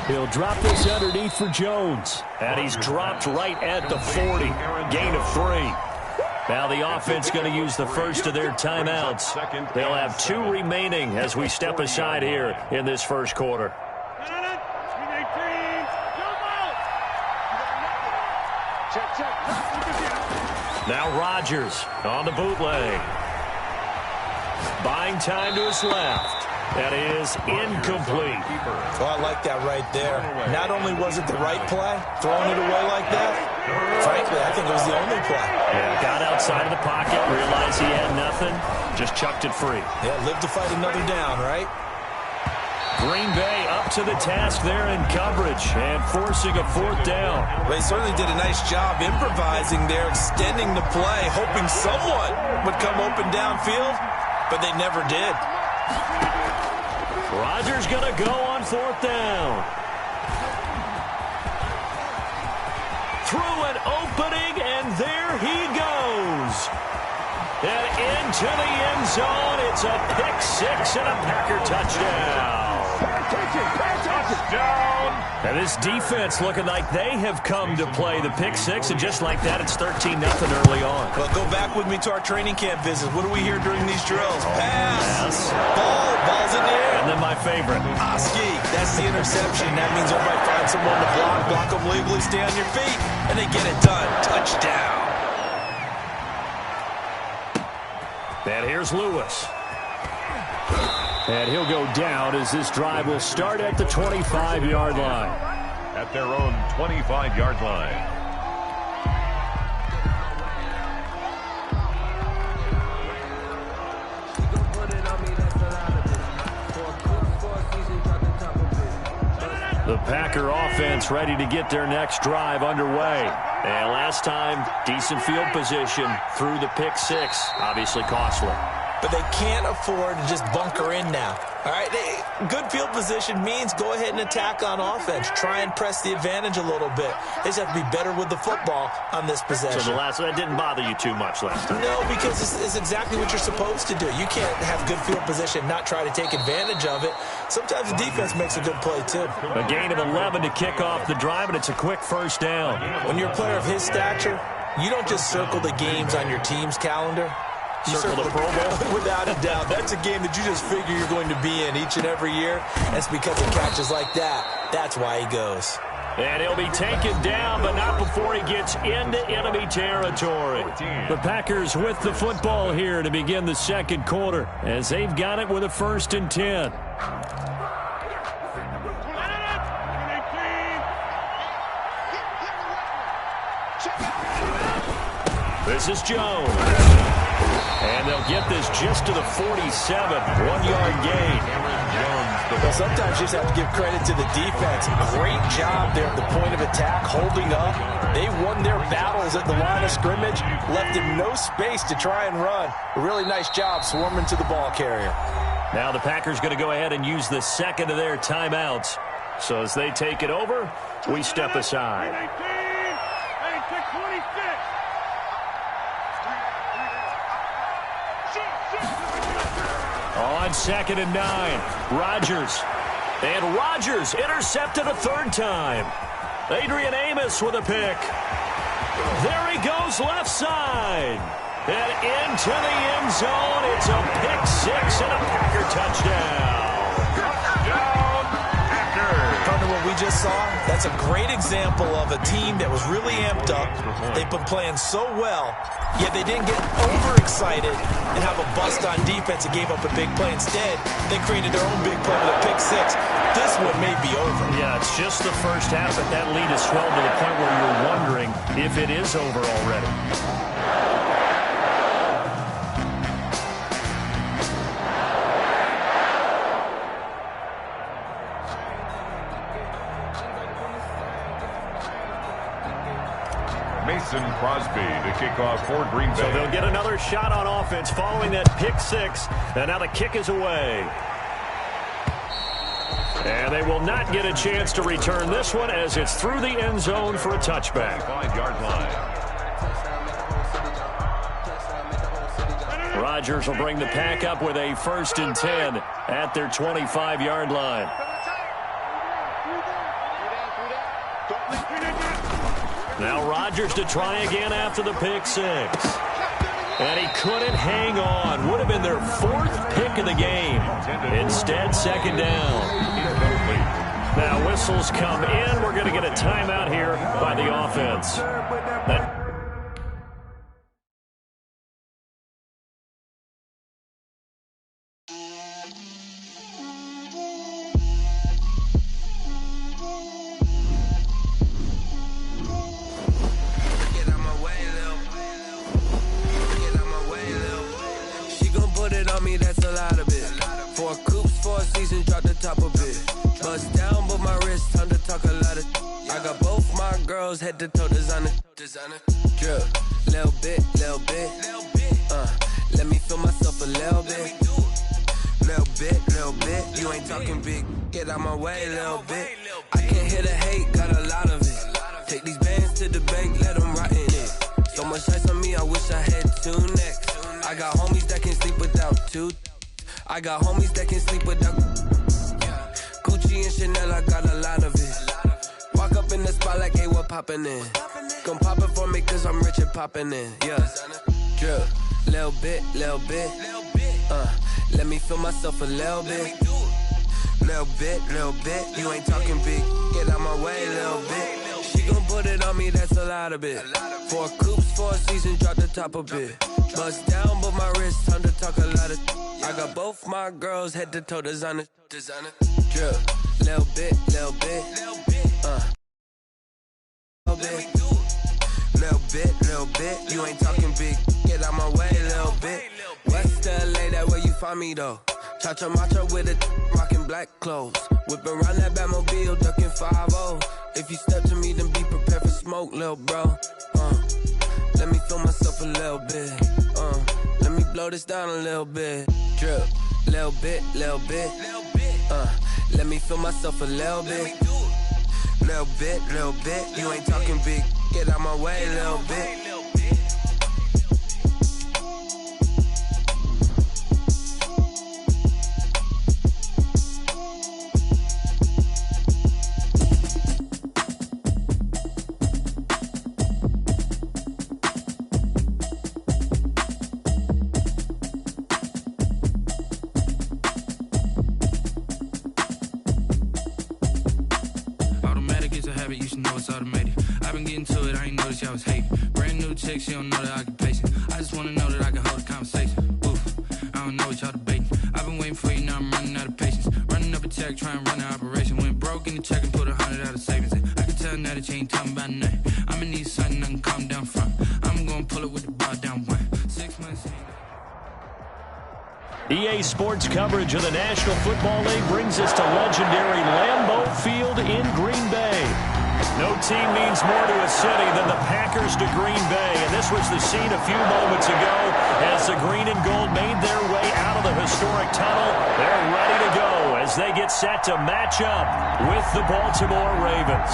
He'll drop this underneath for Jones. And he's dropped right at the 40. Gain of 3. Now the offense going to use the first of their timeouts. They'll have 2 remaining as we step aside here in this first quarter. Now Rodgers on the bootleg. Buying time to his left. That is incomplete.
Well, I like that right there. Not only was it the right play, throwing it away like that, frankly, I think it was the only play.
Yeah, got outside of the pocket, realized he had nothing, just chucked it free.
Yeah, live to fight another down, right?
Green Bay up to the task there in coverage and forcing a 4th down.
Well, they certainly did a nice job improvising there, extending the play, hoping someone would come open downfield, but they never did.
Rodgers going to go on 4th down. Through an opening, and there he goes. And into the end zone. It's a pick six and a Packer touchdown. Touchdown. And this defense looking like they have come to play the pick six, and just like that, it's 13-0 early on.
Well, go back with me to our training camp visits. What do we hear during these drills? Pass. Ball's in the air.
And then my favorite.
Oski. That's the interception. That means everybody find someone to block them legally, stay on your feet, and they get it done. Touchdown.
And here's Lewis. And he'll go down as this drive will start at the 25-yard line.
At their own 25-yard line.
The Packer offense ready to get their next drive underway. And last time, decent field position through the pick six. Obviously costly.
But they can't afford to just bunker in now. All right, good field position means go ahead and attack on offense. Try and press the advantage a little bit. They just have to be better with the football on this possession.
So that didn't bother you too much last time?
No, because it's exactly what you're supposed to do. You can't have good field position, not try to take advantage of it. Sometimes the defense makes a good play, too.
A gain of 11 to kick off the drive, and it's a quick first down.
When you're a player of his stature, you don't just circle the games on your team's calendar. You circle the Pro Bowl? Without a doubt. That's a game that you just figure you're going to be in each and every year. That's because of catches like that. That's why he goes.
And he'll be taken down, but not before he gets into enemy territory. The Packers with the football here to begin the second quarter, as they've got it with a 1st and 10. This is Jones. And they'll get this just to the 47, 1-yard gain.
Well, sometimes you just have to give credit to the defense. Great job there at the point of attack, holding up. They won their battles at the line of scrimmage, left him no space to try and run. A really nice job swarming to the ball carrier.
Now the Packers going to go ahead and use the second of their timeouts. So as they take it over, we step aside. On 2nd and 9, Rodgers. And Rodgers intercepted a 3rd time. Adrian Amos with a pick. There he goes left side. And into the end zone. It's a pick six and a Packer touchdown.
Touchdown, Packers.
Partner, what we just saw, that's a great example of a team that was really amped up. They've been playing so well, yet they didn't get overexcited and have a bust on defense and gave up a big play. Instead, they created their own big play with a pick six. This one may be over.
Yeah, it's just the first half, but that lead has swelled to the point where you're wondering if it is over already.
Mason Crosby to kick off for Green Bay.
So they'll get another shot on offense following that pick six, and now the kick is away. And they will not get a chance to return this one as it's through the end zone for a touchback.
5-yard line.
Rodgers will bring the Pack up with a 1st and 10 at their 25-yard line. Now Rodgers to try again after the pick six. And he couldn't hang on. Would have been their 4th pick of the game. Instead, 2nd down. Now whistles come in. We're going to get a timeout here by the offense.
Head to toe designer, drip, little bit, let me feel myself a little bit, you ain't talking big, get out my way a little bit, I can't hear the hate, got a lot of it, take these bands to the bank, let them rot in it, so much ice on me, I wish I had 2 necks, I 2. I got homies that can sleep without Gucci and Chanel, I got a lot of it. Walk up in the spot like, hey, what poppin' in? Come pop it for me, cause I'm rich and poppin' in. Yeah, drip, little bit. Let me feel myself a little bit. Little bit. You ain't talking big. Get out my way, little bit. She gon' put it on me, that's a lot of it. 4 coops, 4 seasons, drop the top a bit. Bust down, but my wrist, time to talk a lot of. I got both my girls head to toe designer. Drip, little bit. Little bit. You ain't talking big. Get out my way, little bit. West LA, that where you find me though. Cha-cha matcha with a rockin' black clothes. Whippin' around that Batmobile, duckin' 5-0. If you step to me, then be prepared for smoke, lil' bro. Let me feel myself a little bit. Let me blow this down a little bit. Drip, little bit. Let me feel myself a little bit. Little bit. You ain't talking big. Get out my way, little bit.
You should know it's automated. I've been getting to it, I ain't noticed y'all was hating. Brand new chick, she don't know the occupation. I just wanna know that I can hold a conversation. Oof, I don't know what y'all debating. I've been waiting for you, now I'm running out of patience. Running up a check, trying to run an operation. Went broke in the check and put 100 out of savings in. I can tell now that you ain't talking about nothing. I'ma need something I can calm down from. I'm gonna pull it with the bar down one. 6 months
EA Sports coverage of the National Football League brings us to legendary Lambeau Field in Green Bay. No team means more to a city than the Packers to Green Bay, and this was the scene a few moments ago as the green and gold made their way out of the historic tunnel. They're ready to go as they get set to match up with the Baltimore Ravens.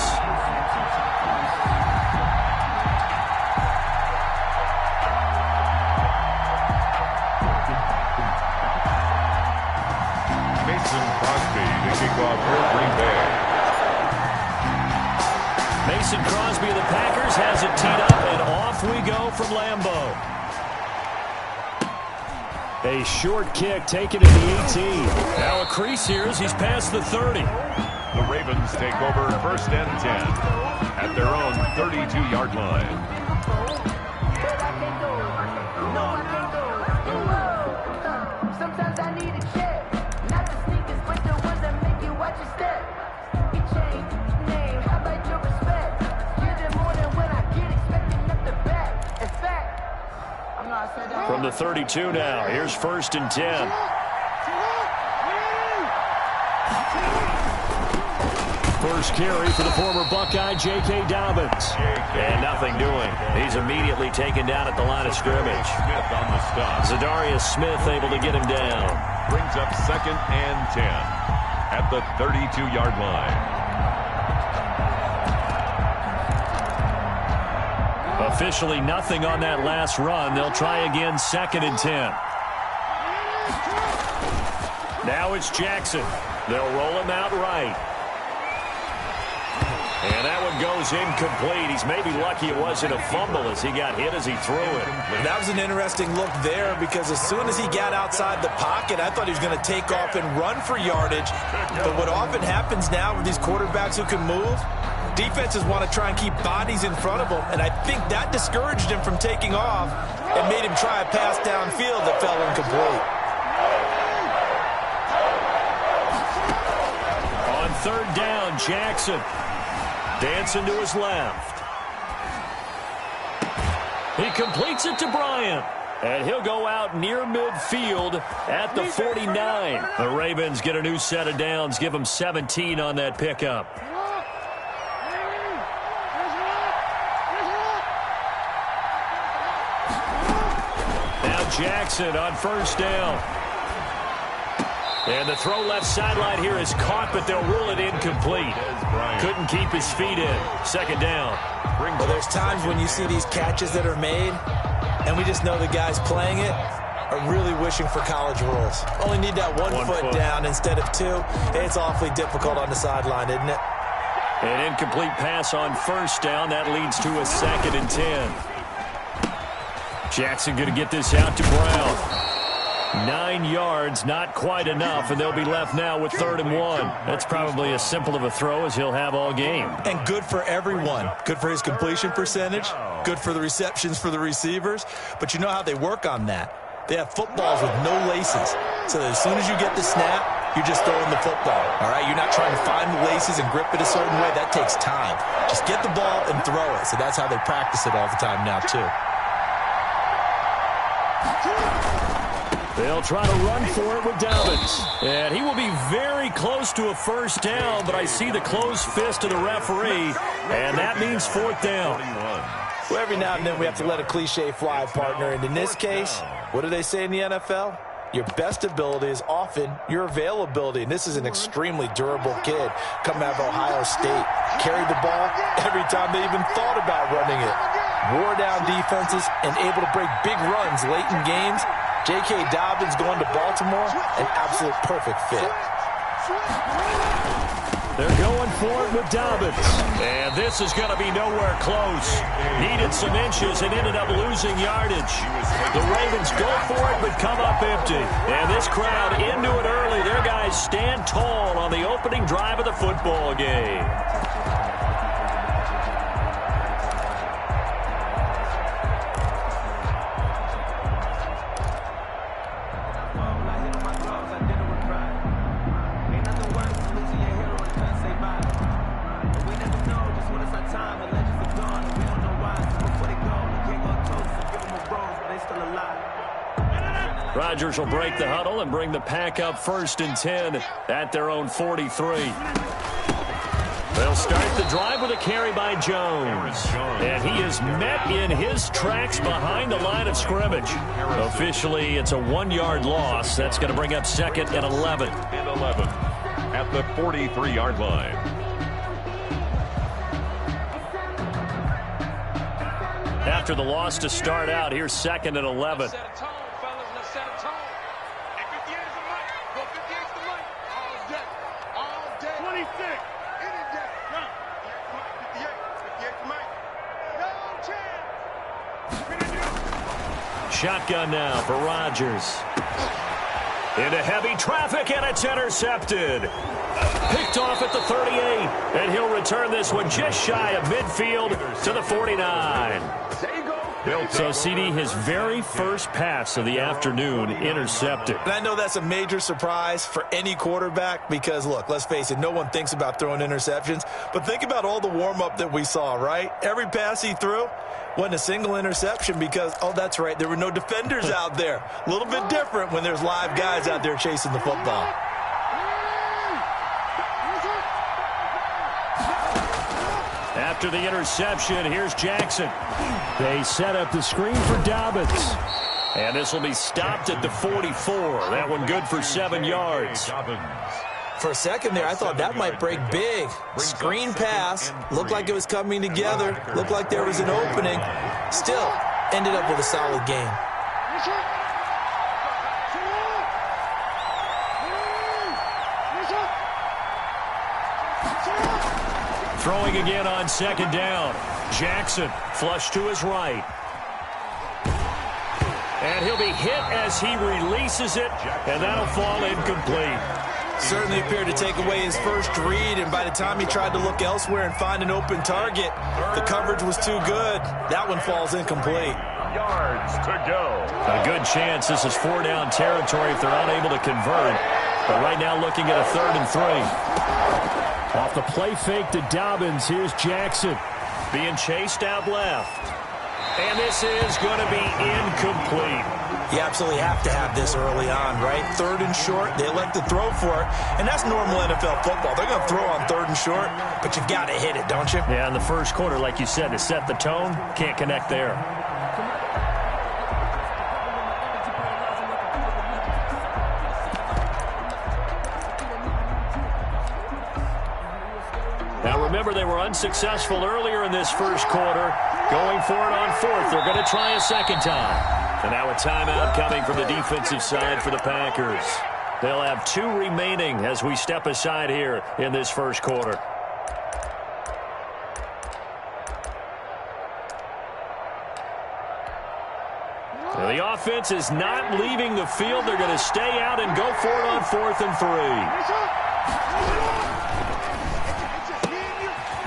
Mason Crosby of the Packers has it teed up, and off we go from Lambeau.
A short kick taken at the 18.
Now a crease here as he's past the 30.
The Ravens take over 1st and 10 at their own 32-yard line.
Sometimes I need a check, not the sneakers, but the ones that make you watch your step. He changed name, how about your respect? Give it more than when I get expecting nothing back. In fact, I'm not saying that.
From the 32 now, here's 1st and 10. First carry for the former Buckeye, J.K. Dobbins. And nothing doing. He's immediately taken down at the line of scrimmage.
Smith on the stop.
Zadarius Smith able to get him down.
Brings up 2nd and 10 at the 32-yard line.
Officially nothing on that last run. They'll try again 2nd and 10. Now it's Jackson. They'll roll him out right. And that one goes incomplete. He's maybe lucky it wasn't a fumble as he got hit as he threw it.
That was an interesting look there because as soon as he got outside the pocket, I thought he was going to take off and run for yardage. But what often happens now with these quarterbacks who can move, defenses want to try and keep bodies in front of them. And I think that discouraged him from taking off and made him try a pass downfield that fell incomplete.
On 3rd down, Jackson. Dancing to his left. He completes it to Bryant. And he'll go out near midfield at the 49. The Ravens get a new set of downs. Give them 17 on that pickup. Now Jackson on 1st down. And the throw left sideline here is caught, but they'll rule it incomplete. Couldn't keep his feet in. 2nd down.
Well, there's times when you see these catches that are made, and we just know the guy's playing it.
are really wishing for college rules. Only need that one foot down instead of two. It's awfully difficult on the sideline, isn't it?
An incomplete pass on first down. That leads to a 2nd and 10. Jackson going to get this out to Brown. 9 yards, not quite enough, and they'll be left now with 3rd and 1. That's probably as simple of a throw as he'll have all game.
And good for everyone. Good for his completion percentage. Good for the receptions for the receivers. But you know how they work on that. They have footballs with no laces. So that as soon as you get the snap, you're just throwing the football. All right? You're not trying to find the laces and grip it a certain way. That takes time. Just get the ball and throw it. So that's how they practice it all the time now, too.
They'll try to run for it with Dobbins. And he will be very close to a first down, but I see the closed fist of the referee, and that means 4th down.
Well, every now and then we have to let a cliche fly, partner. And in this case, what do they say in the NFL? Your best ability is often your availability. And this is an extremely durable kid coming out of Ohio State. Carried the ball every time they even thought about running it. Wore down defenses and able to break big runs late in games. J.K. Dobbins going to Baltimore, an absolute perfect fit.
They're going for it with Dobbins. And this is going to be nowhere close. Needed some inches and ended up losing yardage. The Ravens go for it but come up empty. And this crowd into it early. Their guys stand tall on the opening drive of the football game. Rodgers will break the huddle and bring the pack up 1st and 10 at their own 43. They'll start the drive with a carry by Jones. And he is met in his tracks behind the line of scrimmage. Officially, it's a 1-yard loss. That's going to bring up 2nd and 11.
At the 43-yard line.
After the loss to start out, here's 2nd and 11. Shotgun now for Rodgers. Into heavy traffic, and it's intercepted. Picked off at the 38, and he'll return this one just shy of midfield to the 49. So, CD, his very first pass of the afternoon intercepted.
And I know that's a major surprise for any quarterback because, look, let's face it, no one thinks about throwing interceptions. But think about all the warm-up that we saw, right? Every pass he threw wasn't a single interception because, oh, that's right, there were no defenders out there. A little bit different when there's live guys out there chasing the football.
After the interception, here's Jackson. They set up the screen for Dobbins. And this will be stopped at the 44. That one good for 7 yards.
For a second there, I thought that might break big. Screen pass. Looked like it was coming together. Looked like there was an opening. Still, ended up with a solid game.
Throwing again on 2nd down. Jackson flush to his right. And he'll be hit as he releases it, and that'll fall incomplete.
Certainly appeared to take away his first read, and by the time he tried to look elsewhere and find an open target, the coverage was too good. That one falls incomplete.
Yards to go.
A good chance this is 4-down territory if they're unable to convert. But right now looking at a 3rd and 3. Off the play fake to Dobbins, here's Jackson. Being chased out left. And this is going to be incomplete.
You absolutely have to have this early on, right? 3rd and short, they elect to throw for it, and that's normal NFL football. They're going to throw on 3rd and short, but you've got to hit it, don't you?
Yeah, in the first quarter, like you said, to set the tone, can't connect there. Now remember, they were unsuccessful earlier in this first quarter. Going for it on fourth. They're going to try a second time. And now a timeout coming from the defensive side for the Packers. They'll have 2 remaining as we step aside here in this first quarter. Well, the offense is not leaving the field. They're going to stay out and go for it on 4th and 3.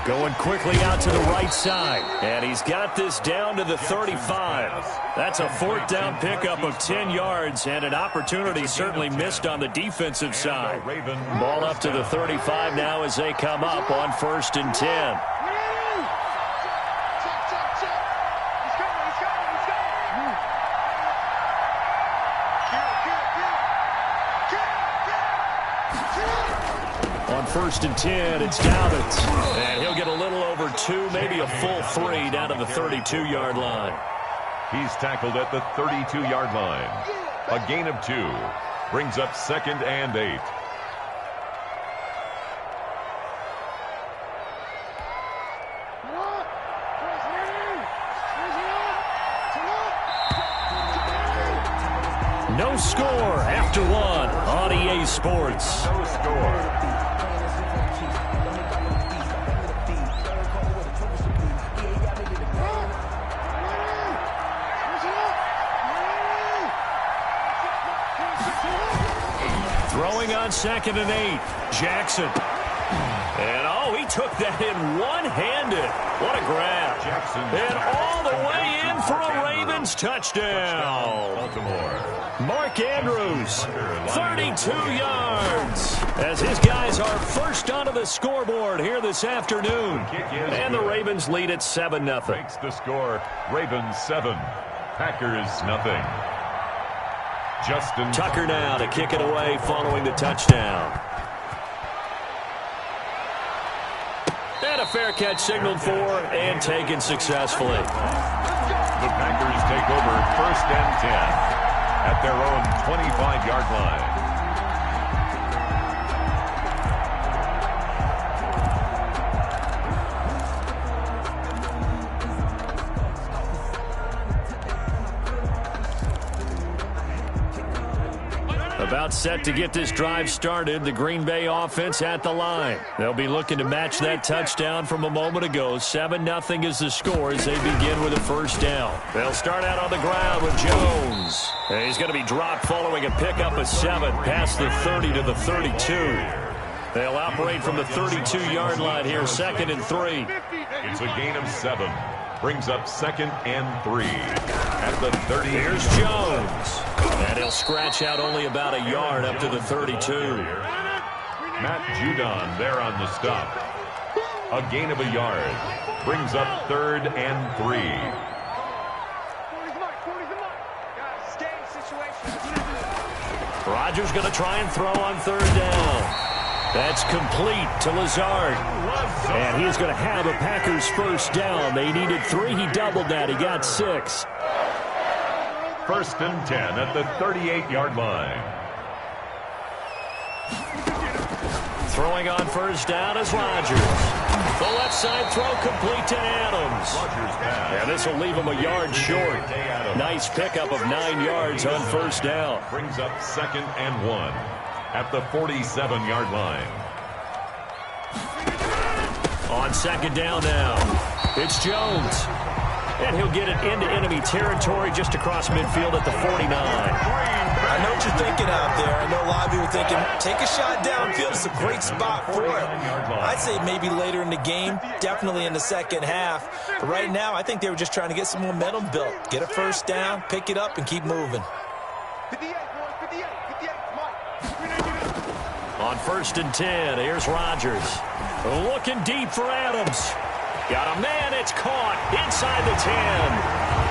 Going quickly out to the right side. And he's got this down to the 35. That's a 4th down pickup of 10 yards and an opportunity certainly missed on the defensive side. Ball up to the 35 now as they come up on 1st and 10. On 1st and 10, it's Dalvin. And he'll get a little over 2, maybe a full 3 down to the 32-yard line.
He's tackled at the 32-yard line. A gain of 2. Brings up 2nd and 8.
No score after 1 on EA Sports.
No score.
Throwing on 2nd and 8. Jackson. And, he took that in one-handed. What a grab.
Jackson.
And all the way in for a Ravens touchdown.
Baltimore.
Mark Andrews, 32 yards. As his guys are first onto the scoreboard here this afternoon. And the Ravens lead at 7-0.
Makes the score. Ravens 7. Packers nothing. Justin
Tucker now to kick it away following the touchdown. And a fair catch signaled for and taken successfully.
The Packers take over 1st and 10 at their own 25-yard line.
About set to get this drive started. The Green Bay offense at the line. They'll be looking to match that touchdown from a moment ago. 7-0 is the score as they begin with a 1st down. They'll start out on the ground with Jones. And he's going to be dropped following a pickup of 7 past the 30 to the 32. They'll operate from the 32-yard line here, 2nd and 3.
It's a gain of 7. Brings up 2nd and 3 at the 30.
Here's Jones. And he'll scratch out only about a yard up to the 32.
Matt Judon there on the stop. A gain of a yard. Brings up 3rd and 3.
Rodgers going to try and throw on 3rd down. That's complete to Lazard. And he's going to have a Packers 1st down. They needed 3. He doubled that. He got 6.
1st and 10 at the 38-yard line.
Throwing on 1st down is Rodgers. The left side throw complete to Adams. And this will leave him a yard short. Nice pickup of 9 yards on 1st down.
Brings up 2nd and 1 at the 47-yard line.
On 2nd down now, it's Jones. And he'll get it into enemy territory just across midfield at the 49.
I know what you're thinking out there. I know a lot of you are thinking, take a shot downfield. It's a great spot for it. I'd say maybe later in the game, definitely in the second half. But right now, I think they were just trying to get some momentum built. Get a 1st down, pick it up, and keep moving.
On 1st and 10, here's Rodgers. Looking deep for Adams. Got a man, it's caught inside the 10.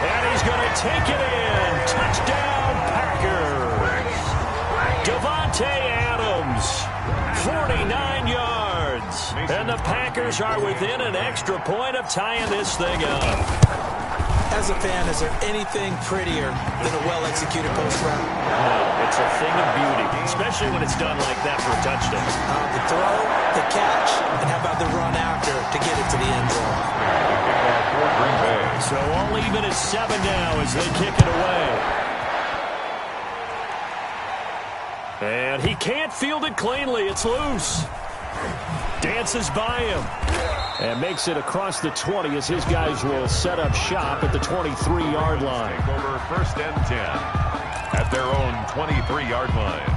And he's going to take it in. Touchdown, Packers. Davante Adams, 49 yards. And the Packers are within an extra point of tying this thing up.
As a fan, is there anything prettier than a well-executed post route?
No, it's a thing of beauty, especially when it's done like that for a touchdown.
The throw, the catch, and how about the run after to get it to the end zone?
So all even is 7 now as they kick it away. And he can't field it cleanly. It's loose. Dances by him.
And makes it across the 20 as his guys will set up shop at the 23-yard line.
Take over 1st and 10 at their own 23-yard line.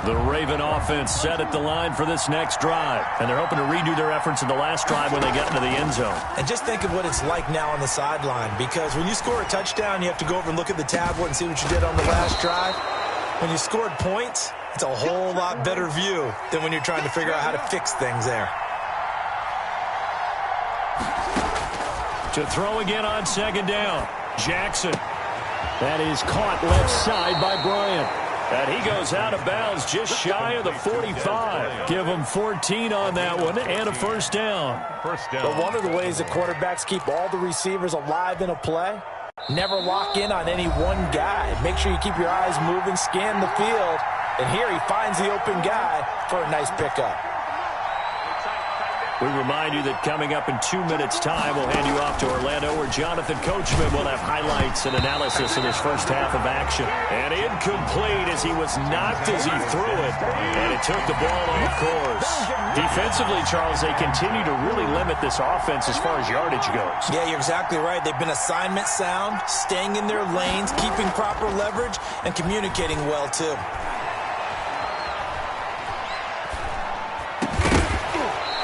The Raven offense set at the line for this next drive. And they're hoping to redo their efforts in the last drive when they get into the end zone.
And just think of what it's like now on the sideline, because when you score a touchdown, you have to go over and look at the tablet and see what you did on the last drive. When you scored points, it's a whole lot better view than when you're trying to figure out how to fix things there.
To throw again on 2nd down. Jackson.
That is caught left side by Bryant.
And he goes out of bounds just shy of the 45. Give him 14 on that one and a 1st down.
But one of the ways that quarterbacks keep all the receivers alive in a play, never lock in on any one guy. Make sure you keep your eyes moving, scan the field. And here he finds the open guy for a nice pickup.
We remind you that coming up in 2 minutes' time, we'll hand you off to Orlando, where Jonathan Coachman will have highlights and analysis of his first half of action. And incomplete as he was knocked as he threw it. And it took the ball off course. Defensively, Charles, they continue to really limit this offense as far as yardage goes.
Yeah, you're exactly right. They've been assignment sound, staying in their lanes, keeping proper leverage, and communicating well, too.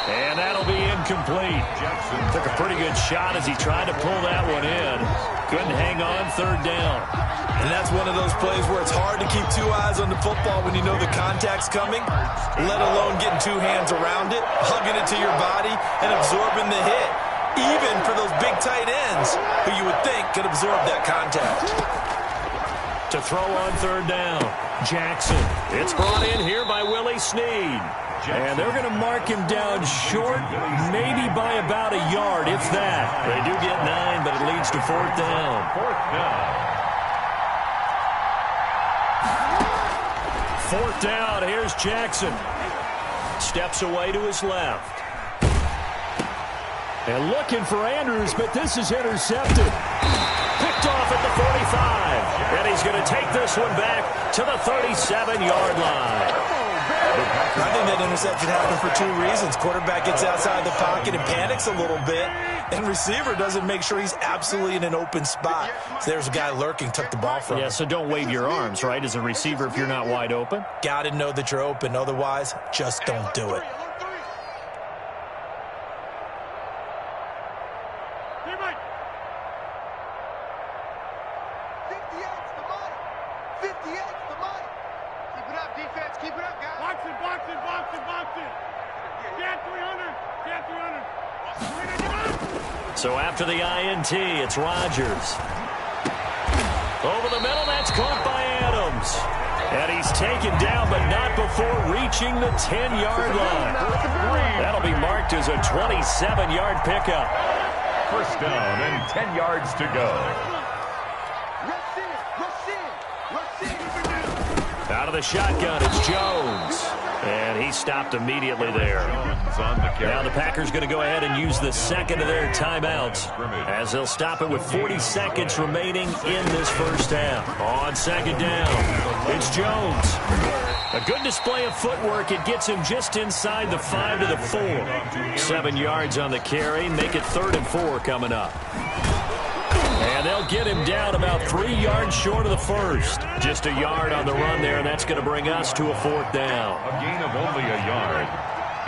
And that'll be incomplete. Jackson took a pretty good shot as he tried to pull that one in. Couldn't hang on 3rd down.
And that's one of those plays where it's hard to keep 2 eyes on the football when you know the contact's coming, let alone getting 2 hands around it, hugging it to your body, and absorbing the hit, even for those big tight ends who you would think could absorb that contact.
To throw on 3rd down, Jackson. It's brought in here by Willie Snead. And they're going to mark him down short, maybe by about a yard, if that. They do get 9, but it leads to 4th down.
4th down.
4th down, here's Jackson. Steps away to his left. And looking for Andrews, but this is intercepted. Picked off at the 45. And he's going to take this one back to the 37-yard line.
I think that interception happened for 2 reasons. Quarterback gets outside the pocket and panics a little bit, and receiver doesn't make sure he's absolutely in an open spot. So there's a guy lurking, took the ball from him.
Yeah, so don't wave your arms, right, as a receiver if you're not wide open.
Got to know that you're open. Otherwise, just don't do it.
So after the INT, it's Rodgers. Over the middle, that's caught by Adams. And he's taken down, but not before reaching the 10-yard line. That'll be marked as a 27-yard pickup.
1st down and 10 yards to go.
Out of the shotgun, it's Jones. And he stopped immediately there. Now the Packers going to go ahead and use the second of their timeouts as they'll stop it with 40 seconds remaining in this first half. On 2nd down, it's Jones. A good display of footwork. It gets him just inside the 5 to the 4. 7 yards on the carry. Make it 3rd and 4 coming up. And they'll get him down about 3 yards short of the first. Just a yard on the run there, and that's going to bring us to a 4th down.
A gain of only a yard.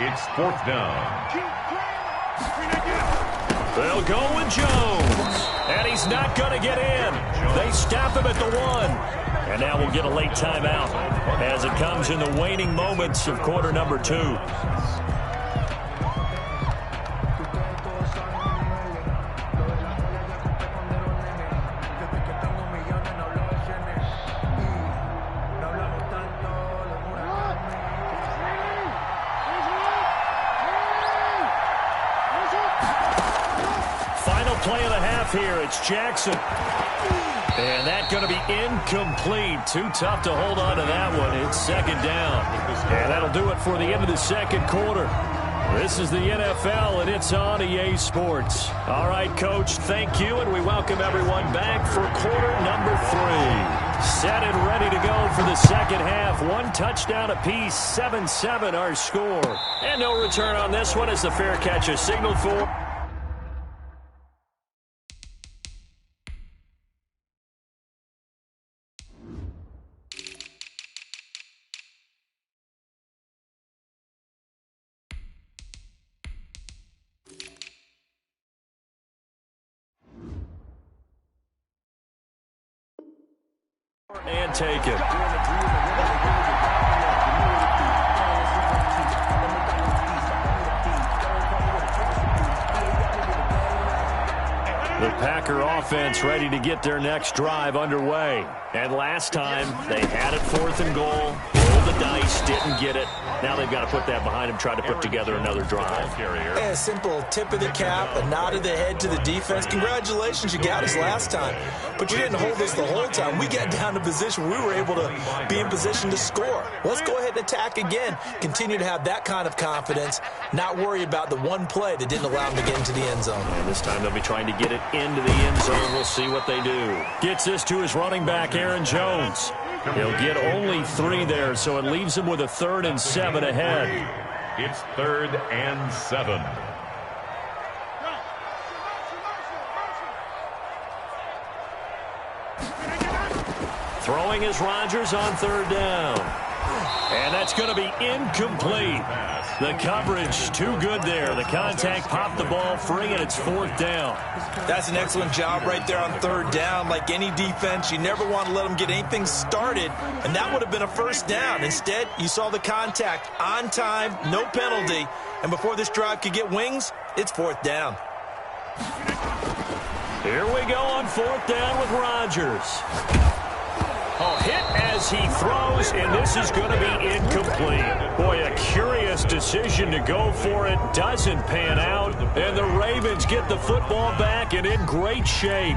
It's 4th down.
They'll go with Jones. And he's not going to get in. They stop him at the 1. And now we'll get a late timeout as it comes in the waning moments of quarter number 2.
Play of the half here. It's Jackson.
And that's going to be incomplete. Too tough to hold on to that one. It's second down. And that'll do it for the end of the second quarter. This is the NFL, and it's on EA Sports. All right, Coach, thank you, and we welcome everyone back for quarter number 3. Set and ready to go for the second half. One touchdown apiece, 7-7 our score. And no return on this one as the fair catch is signaled for. And take it. The Packer offense ready to get their next drive underway. And last time, they had it 4th and goal. Rolled the dice, didn't get it. Now they've got to put that behind them, try to put together another drive.
A simple tip of the cap, a nod of the head to the defense. Congratulations, you got us last time. But you didn't hold us the whole time. We got down to position. We were able to be in position to score. Let's go ahead and attack again. Continue to have that kind of confidence. Not worry about the one play that didn't allow them to get into the end zone.
And this time they'll be trying to get it into the end zone. We'll see what they do. Gets this to his running back, Aaron Jones. He'll get only 3 there, so it leaves him with a 3rd and 7 ahead.
It's 3rd and 7.
Throwing is Rodgers on 3rd down. And that's going to be incomplete. The coverage too good there. The contact popped the ball free, and it's 4th down.
That's an excellent job right there on 3rd down. Like any defense, you never want to let them get anything started, and that would have been a 1st down. Instead, you saw the contact on time, no penalty, and before this drive could get wings, it's 4th down.
Here we go on 4th down with Rodgers. A hit as he throws, and this is going to be incomplete. Boy, a curious decision to go for it. Doesn't pan out, and the Ravens get the football back and in great shape.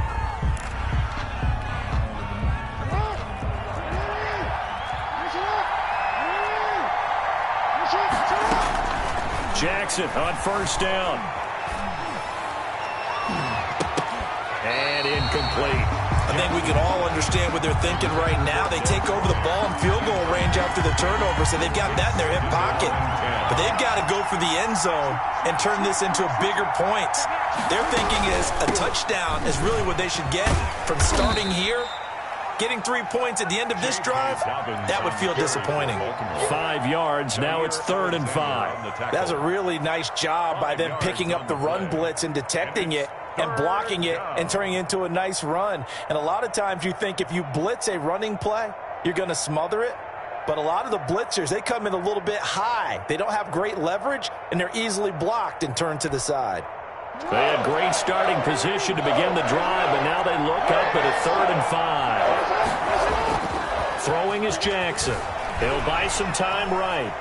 Jackson on 1st down. And incomplete.
I think we can all understand what they're thinking right now. They take over the ball in field goal range after the turnover, so they've got that in their hip pocket. But they've got to go for the end zone and turn this into bigger points. Their thinking is a touchdown is really what they should get from starting here. Getting 3 points at the end of this drive, that would feel disappointing.
5 yards, now it's 3rd and 5.
That's a really nice job by them picking up the run blitz and detecting it and blocking it and turning it into a nice run. And a lot of times you think if you blitz a running play, you're going to smother it. But a lot of the blitzers, they come in a little bit high. They don't have great leverage, and they're easily blocked and turned to the side.
They had great starting position to begin the drive, but now they look up at a 3rd and 5. Throwing is Jackson. He'll buy some time right.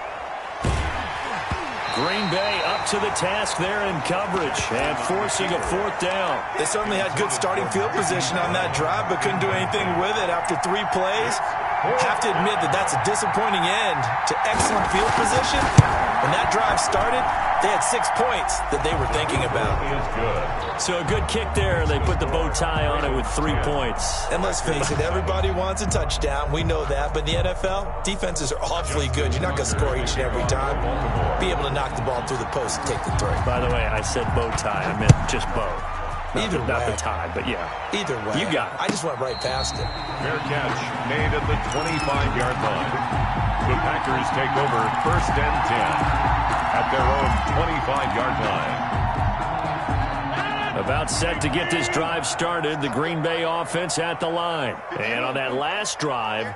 Green Bay up to the task there in coverage and forcing a 4th down.
They certainly had good starting field position on that drive, but couldn't do anything with it after 3 plays. Have to admit that that's a disappointing end to excellent field position. When that drive started, they had 6 points that they were thinking about.
So a good kick there. They put the bow tie on it with 3 points.
And let's face it, everybody wants a touchdown. We know that. But in the NFL, defenses are awfully good. You're not going to score each and every time. Be able to knock the ball through the post and take the throw.
By the way, I said bow tie. I meant just bow. Not the tie, but yeah.
Either way.
You got it.
I just went right past it.
Fair catch made at the 25-yard line. The Packers take over 1st and 10 at their own 25-yard line.
About set to get this drive started. The Green Bay offense at the line. And on that last drive,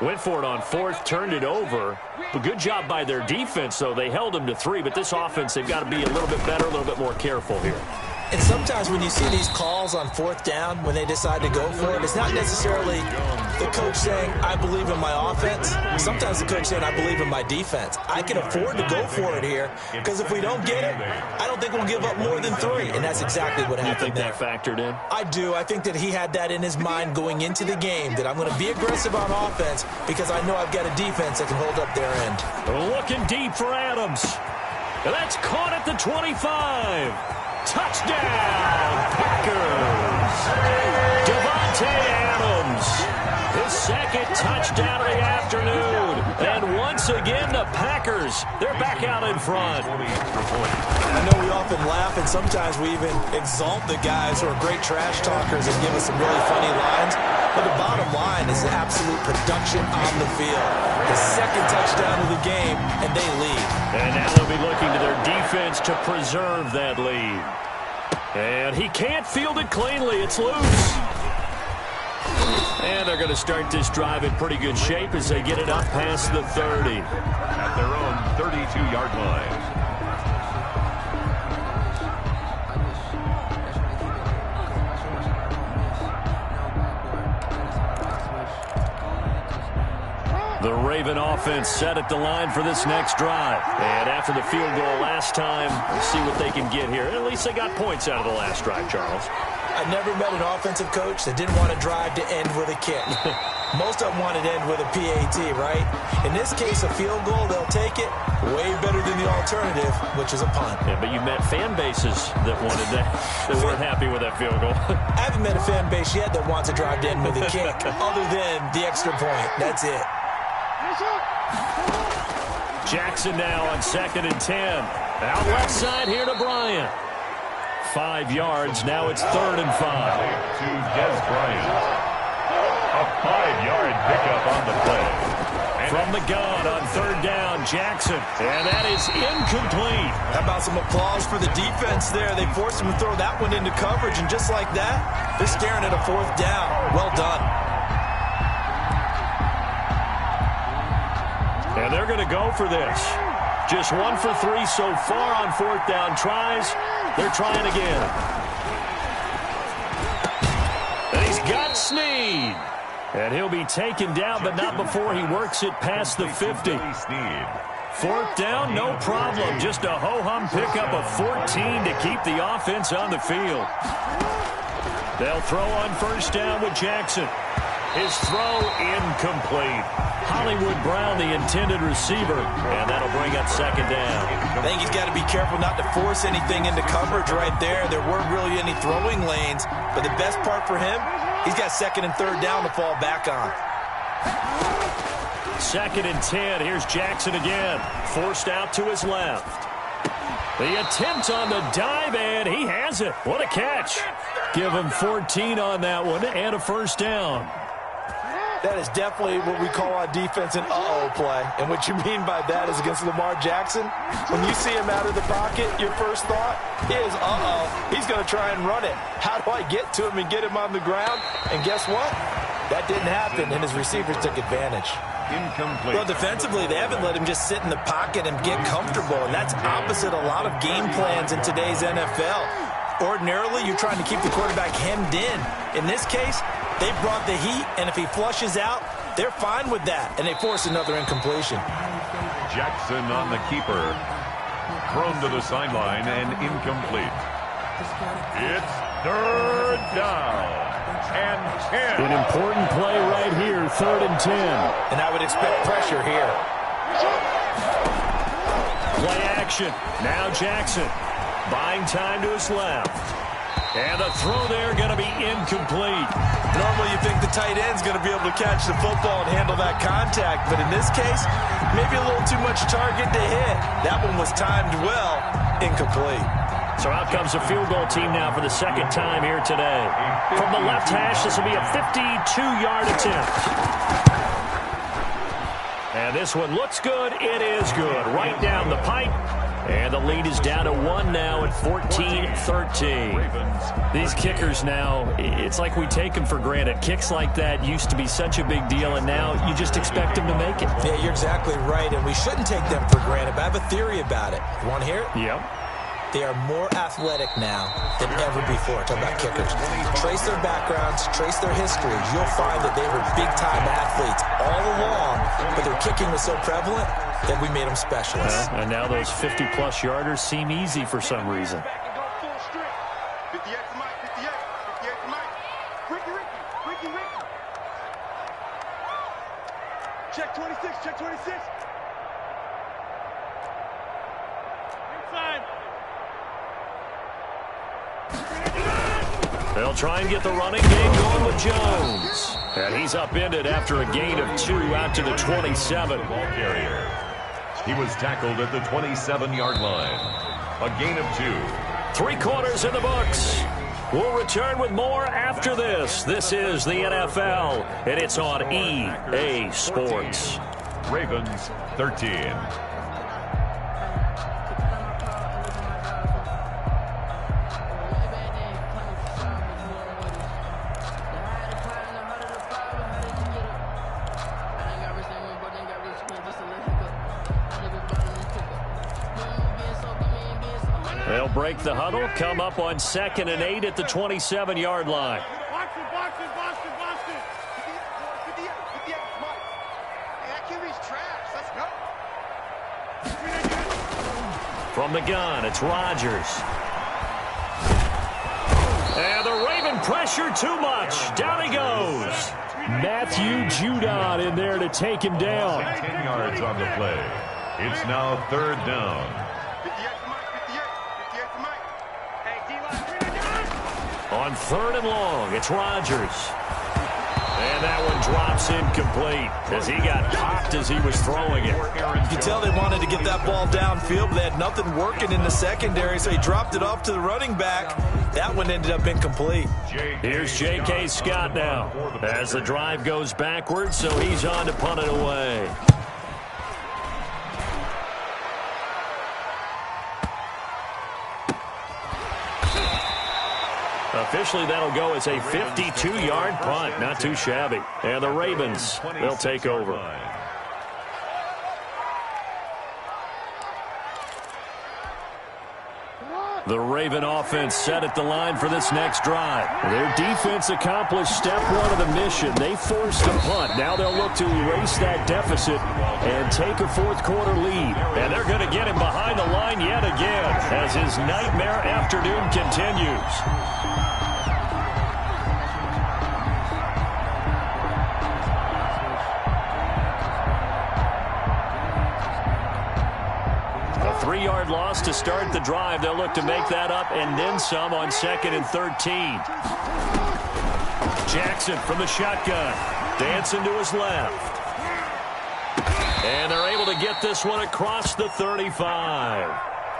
went for it on 4th, turned it over. But good job by their defense, though. They held them to 3, but this offense, they've got to be a little bit better, a little bit more careful here.
And sometimes when you see these calls on fourth down, when they decide to go for it, it's not necessarily the coach saying, I believe in my offense. Sometimes the coach saying, I believe in my defense. I can afford to go for it here because if we don't get it, I don't think we'll give up more than 3. And that's exactly what happened there.
You think that factored in?
I do. I think that he had that in his mind going into the game, that I'm going to be aggressive on offense because I know I've got a defense that can hold up their end.
Looking deep for Adams. That's caught at the 25. Touchdown, Packers! Devontae Adams, his second touchdown of the afternoon. And once again, the Packers, they're back out in front.
I know we often laugh, and sometimes we even exalt the guys who are great trash talkers and give us some really funny lines. But the bottom line is the absolute production on the field. The second touchdown of the game, and they lead.
And now they'll be looking to their defense to preserve that lead. And he can't field it cleanly. It's loose. And they're going to start this drive in pretty good shape as they get it up past the 30.
At their own 32-yard line.
The Raven offense set at the line for this next drive. And after the field goal last time, we'll see what they can get here. At least they got points out of the last drive, Charles.
I never met an offensive coach that didn't want to drive to end with a kick. Most of them wanted to end with a PAT, right? In this case, a field goal, they'll take it. Way better than the alternative, which is a punt.
Yeah, but you met fan bases that wanted that, that weren't happy with that field goal.
I haven't met a fan base yet that wants to drive to end with a kick, other than the extra point. That's it.
Jackson now on 2nd and 10. Out left side here to Bryant. 5 yards. Now it's 3rd and 5.
To Des Bryant. A 5-yard pickup on the play.
From the gun on 3rd down, Jackson. And that is incomplete.
How about some applause for the defense there? They forced him to throw that one into coverage, and just like that, they're staring at a 4th down. Well done.
And they're going to go for this. Just 1 for 3 so far on 4th down tries. They're trying again. And he's got Snead. And he'll be taken down, but not before he works it past the 50. 4th down, no problem. Just a ho-hum pickup of 14 to keep the offense on the field. They'll throw on 1st down with Jackson. His throw incomplete. Hollywood Brown, the intended receiver, and that'll bring up 2nd down.
I think he's got to be careful not to force anything into coverage right there. There weren't really any throwing lanes, but the best part for him, he's got 2nd and 3rd down to fall back on.
2nd and 10. Here's Jackson again. Forced out to his left. The attempt on the dive, and he has it. What a catch. Give him 14 on that one and a 1st down.
That is definitely what we call on defense an uh-oh play. And what you mean by that is against Lamar Jackson, when you see him out of the pocket, your first thought is, uh-oh, he's going to try and run it. How do I get to him and get him on the ground? And guess what? That didn't happen, and his receivers took advantage.
Incomplete.
Well, defensively, they haven't let him just sit in the pocket and get comfortable, and that's opposite a lot of game plans in today's NFL. Ordinarily, you're trying to keep the quarterback hemmed in. In this case, they brought the heat, and if he flushes out, they're fine with that, and they force another incompletion.
Jackson on the keeper. Thrown to the sideline and incomplete. It's 3rd down and 10.
An important play right here, 3rd and 10.
And I would expect pressure here.
Play action. Now Jackson. Buying time to his left. And the throw there going to be incomplete.
Normally you think the tight end's going to be able to catch the football and handle that contact, but in this case, maybe a little too much target to hit. That one was timed well, incomplete.
So out comes a field goal team now for the 2nd time here today. From the left hash, this will be a 52-yard attempt. And this one looks good. It is good. Right down the pipe. And the lead is down to 1 now at 14-13. These kickers now, it's like we take them for granted. Kicks like that used to be such a big deal, and now you just expect them to make it.
Yeah, you're exactly right, and we shouldn't take them for granted, but I have a theory about it. You want to hear it?
Yep.
They are more athletic now than ever before. Talk about kickers. Trace their backgrounds, trace their history. You'll find that they were big-time athletes all along, but their kicking was so prevalent that we made them specialists.
And now those 50-plus yarders seem easy for some reason.
58 to Mike, 58 to Mike. Ricky. Check 26. Inside.
They'll try and get the running game going with Jones. And he's upended after a gain of 2 out to the 27.
Ball carrier. He was tackled at the 27-yard line. A gain of 2.
3 quarters in the books. We'll return with more after this. This is the NFL, and it's on EA Sports.
Ravens 13.
They'll break the huddle, come up on 2nd and 8 at the 27-yard line.
Box it. 58, Mike. Hey, that QB's trash. Let's go.
From the gun, it's Rodgers. And the Raven pressure too much. Down he goes. Matthew Judon in there to take him down.
10 yards on the play. It's now 3rd down.
On 3rd and long, it's Rodgers. And that one drops incomplete as he got popped as he was throwing it.
You could tell they wanted to get that ball downfield, but they had nothing working in the secondary, so he dropped it off to the running back. That one ended up incomplete.
Here's J.K. Scott now as the drive goes backwards, so he's on to punt it away. Officially, that'll go as a 52-yard punt. Not too shabby. And the Ravens, they'll take over. The Raven offense set at the line for this next drive. Their defense accomplished step 1 of the mission. They forced a punt. Now they'll look to erase that deficit and take a 4th quarter lead. And they're going to get him behind the line yet again as his nightmare afternoon continues. A 3-yard loss to start the drive. They'll look to make that up and then some on 2nd and 13. Jackson from the shotgun. Dancing to his left. And they're able to get this one across the 35.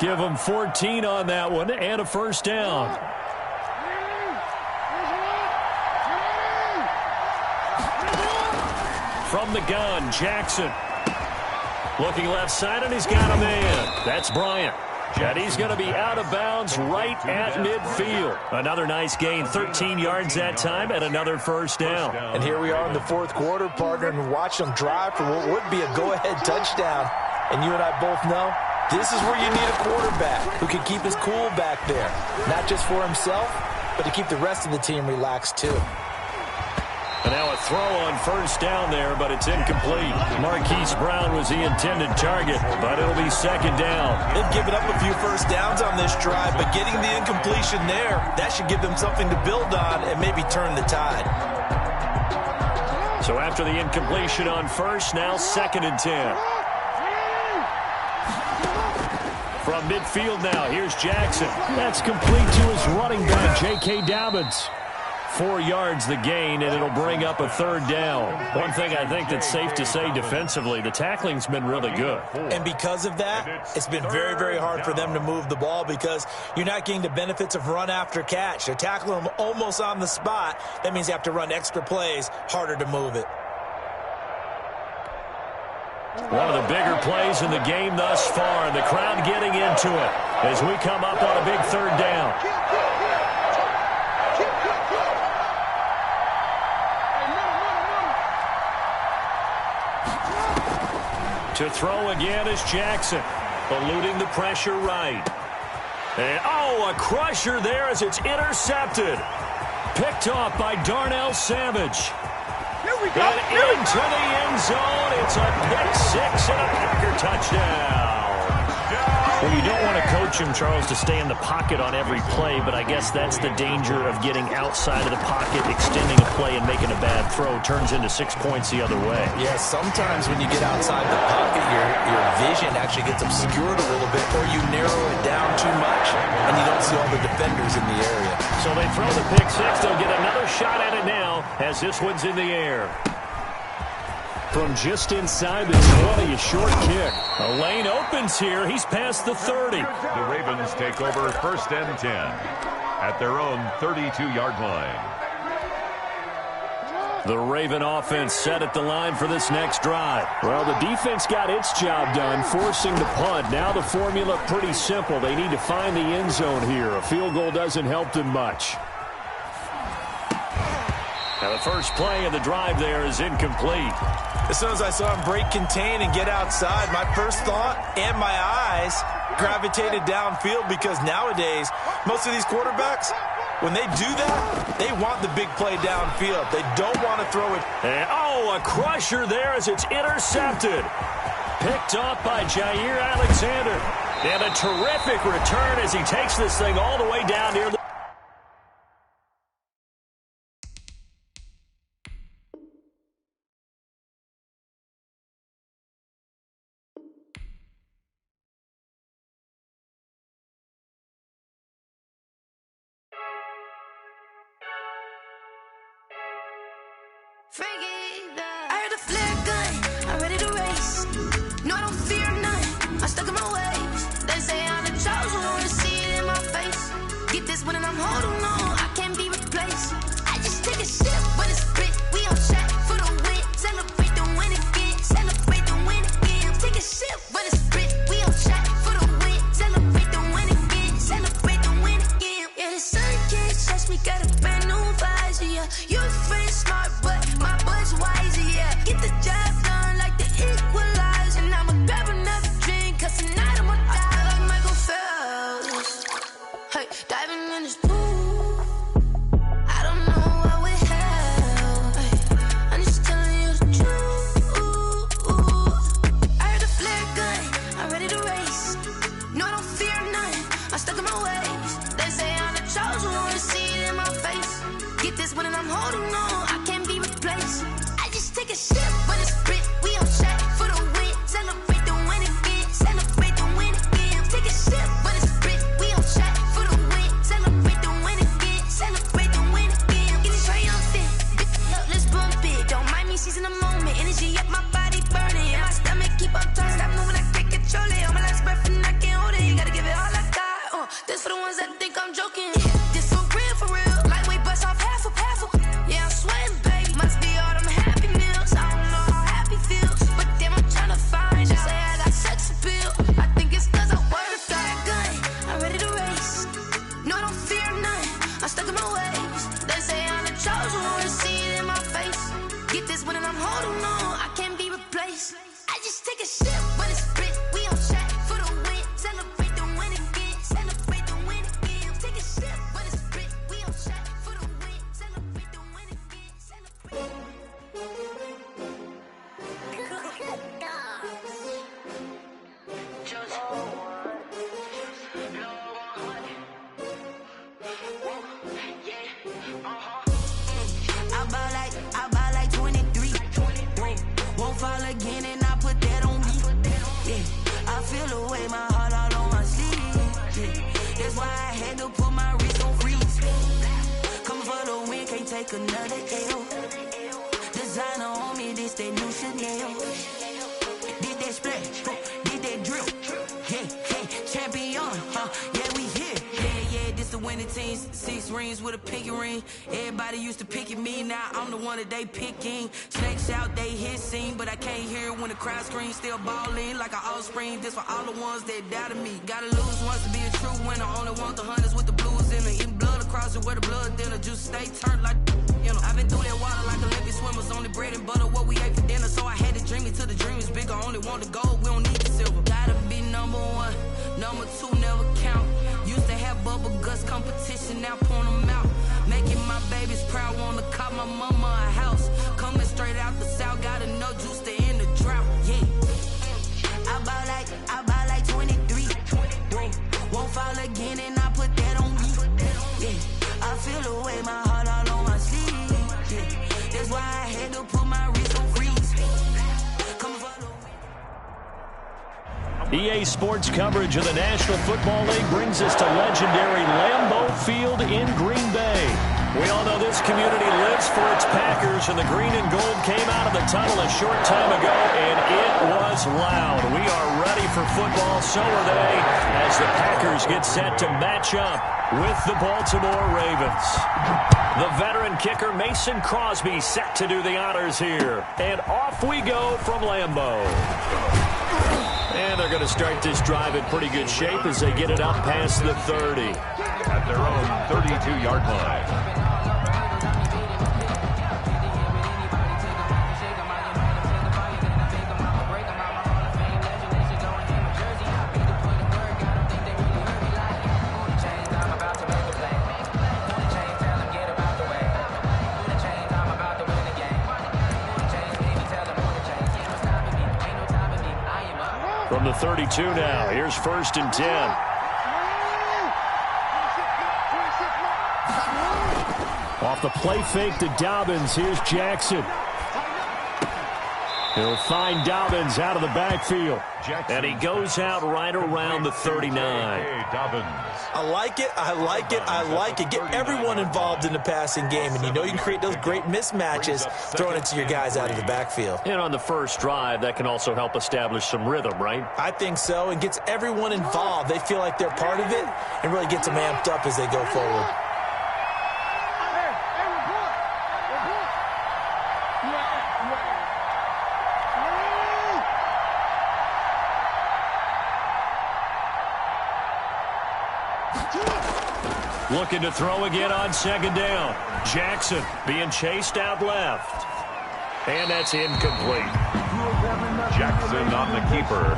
Give them 14 on that one and a 1st down. From the gun, Jackson. Looking left side, and he's got a man. That's Bryant. And he's going to be out of bounds right at midfield. Another nice gain, 13 yards that time, and another 1st down.
And here we are in the 4th quarter, partner, and watch them drive for what would be a go-ahead touchdown. And you and I both know this is where you need a quarterback who can keep his cool back there. Not just for himself, but to keep the rest of the team relaxed, too.
And now a throw on 1st down there, but it's incomplete. Marquise Brown was the intended target, but it'll be 2nd down.
They've given up a few 1st downs on this drive, but getting the incompletion there, that should give them something to build on and maybe turn the tide.
So after the incompletion on 1st, now 2nd and 10. From midfield now, here's Jackson. That's complete to his running back, J.K. Dobbins. 4 yards the gain, and it'll bring up a 3rd down. One thing I think that's safe to say defensively, the tackling's been really good.
And because of that, it's been very, very hard for them to move the ball because you're not getting the benefits of run after catch. They're tackling them almost on the spot. That means you have to run extra plays, harder to move it.
One of the bigger plays in the game thus far, and the crowd getting into it as we come up on a big 3rd down. To throw again is Jackson, eluding the pressure right. And, oh, a crusher there as it's intercepted. Picked off by Darnell Savage.
Here we go.
And into the end zone. It's a pick six and a Packer touchdown. Well, you don't want to coach him, Charles, to stay in the pocket on every play, but I guess that's the danger of getting outside of the pocket, extending a play, and making a bad throw. Turns into 6 points the other way.
Yeah, sometimes when you get outside the pocket, your vision actually gets obscured a little bit, or you narrow it down too much, and you don't see all the defenders in the area.
So they throw the pick six. They'll get another shot at it now as this one's in the air. From just inside the 20, a short kick. A lane opens here. He's past the 30.
The Ravens take over 1st and 10 at their own 32-yard line.
The Raven offense set at the line for this next drive.
Well, the defense got its job done, forcing the punt. Now the formula pretty simple. They need to find the end zone here. A field goal doesn't help them much.
Now the first play of the drive there is incomplete.
As soon as I saw him break contain and get outside, my first thought and my eyes gravitated downfield, because nowadays, most of these quarterbacks, when they do that, they want the big play downfield. They don't want to throw it.
And, oh, a crusher there as it's intercepted. Picked off by Jair Alexander. And a terrific return as he takes this thing all the way down near the...
I heard a flare gun, I'm ready to race. No, I don't fear none, I'm stuck in my ways. They say I'm the chosen one, see it in my face. Get this one and I'm holding on, I can't be replaced. I just take a sip, but it's spit, we on track for the win. Celebrate the win again, celebrate the win again. Take a sip, but it's spit, we on track for the win. Celebrate the win again, celebrate the win again. Yeah, the sun can't touch me, got a brand new visor, yeah. Your friend smart, but my bud's wiser, yeah. Get the job done like the equalizer. And I'ma grab another drink, cause tonight I'ma die like Michael Phelps. Hey, diving in this pool, I don't know what we have. Hey, I'm just telling you the truth. I heard a flare gun, I'm ready to race. No, I don't fear none, I'm stuck in my ways. They say I'm the chosen one, see it in my face. Get this one and I'm holding on, I can't be replaced. I just take a sip, but it's spit, we on track for the win. Celebrate the win again, celebrate the win again. Take a sip, but it's spit, we on track for the win. Celebrate the win again, celebrate the win again. Get it triumphant, up, let's bump it. Don't mind me seizing the moment, energy up my body burning. And my stomach keep on turning, stop moving, I can't control it. On my last breath and I can't hold it, you gotta give it all I got. This for the ones that think I'm joking. This for real, lightweight bust off half a. Yeah, I'm sweating, babe, must be all them happy meals. I don't know how happy feels, but damn, I'm tryna find you. Say I got sex appeal, I think it's cause I wear a fire gun. I'm ready to race, no, I don't fear none, I'm stuck in my ways. They say I'm the chosen one, see it in my face. Get this one and I'm holding on, I can't be replaced. I just take a sip, but it's spit, we on track for the win. Celebrate the win again, celebrate the win again. Take a sip, but it's spit, we on track for the win. Celebrate the win again, celebrate.
I buy like 23. Won't fall again and I put that on me. Yeah, I feel the way, my heart all on my sleeve. Yeah, that's why I had to put my wrist on freeze. Coming for the win, can't take another L. Designer on me, this that new Chanel. Did that splash, did that drill. Yeah, champion, yeah, we here. Yeah, this the winning teams. 6 rings with a pinky ring. Everybody used to pick at me, now I'm the one that they picking. Snakes out, they hit scene, but I can't hear when the crowd screams. Still balling like an offspring. This for all the ones that doubted me. Gotta lose once to be a true winner. Only want the hunters with the blues in it. Eating blood across it where the blood dinner. Juice stay turned like, you know. I've been through that water like Olympic swimmers. Only bread and butter, what we ate for dinner. So I had to dream it till the dream is bigger. Only want the gold, we don't need the silver. Gotta be number 1, number 2 never count. Used to bubble guts competition, now point them out. Making my babies proud, wanna call my mama a house. Coming straight out the south, got enough juice to end the drought. Yeah, I bought like 23. Won't fall again, and I put that on me. Yeah, I feel the way, my heart all on my sleeve. Yeah, that's why I had to put my wrist on freeze. Come follow me.
EA Sports coverage of the National Football League brings us to legendary Lambeau Field in Green Bay. We all know this community lives for its Packers, and the green and gold came out of the tunnel a short time ago, and it was loud. We are ready for football, so are they, as the Packers get set to match up with the Baltimore Ravens. The veteran kicker Mason Crosby set to do the honors here, and off we go from Lambeau. And they're going to start this drive in pretty good shape as they get it up past the 30.
At their own 32-yard line.
From the 32 now, here's 1st and 10. Off the play fake to Dobbins, here's Jackson. He'll find Dobbins out of the backfield. And he goes out right around the 39.
I like it, I like it, I like it. Get everyone involved in the passing game, and you know you can create those great mismatches throwing it to your guys out of the backfield.
And on the first drive, that can also help establish some rhythm, right?
I think so, and gets everyone involved. They feel like they're part of it, and really gets them amped up as they go forward.
Looking to throw again on 2nd down. Jackson being chased out left. And that's incomplete.
Jackson on the keeper.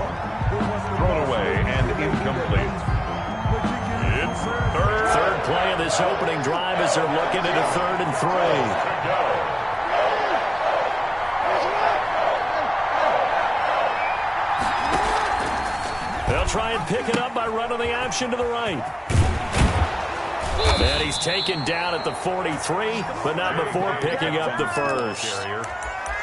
Thrown away and incomplete. It's
third play of this opening drive as they're looking at a 3rd and 3. They'll try and pick it up by running the option to the right. And he's taken down at the 43, but not before picking up the first.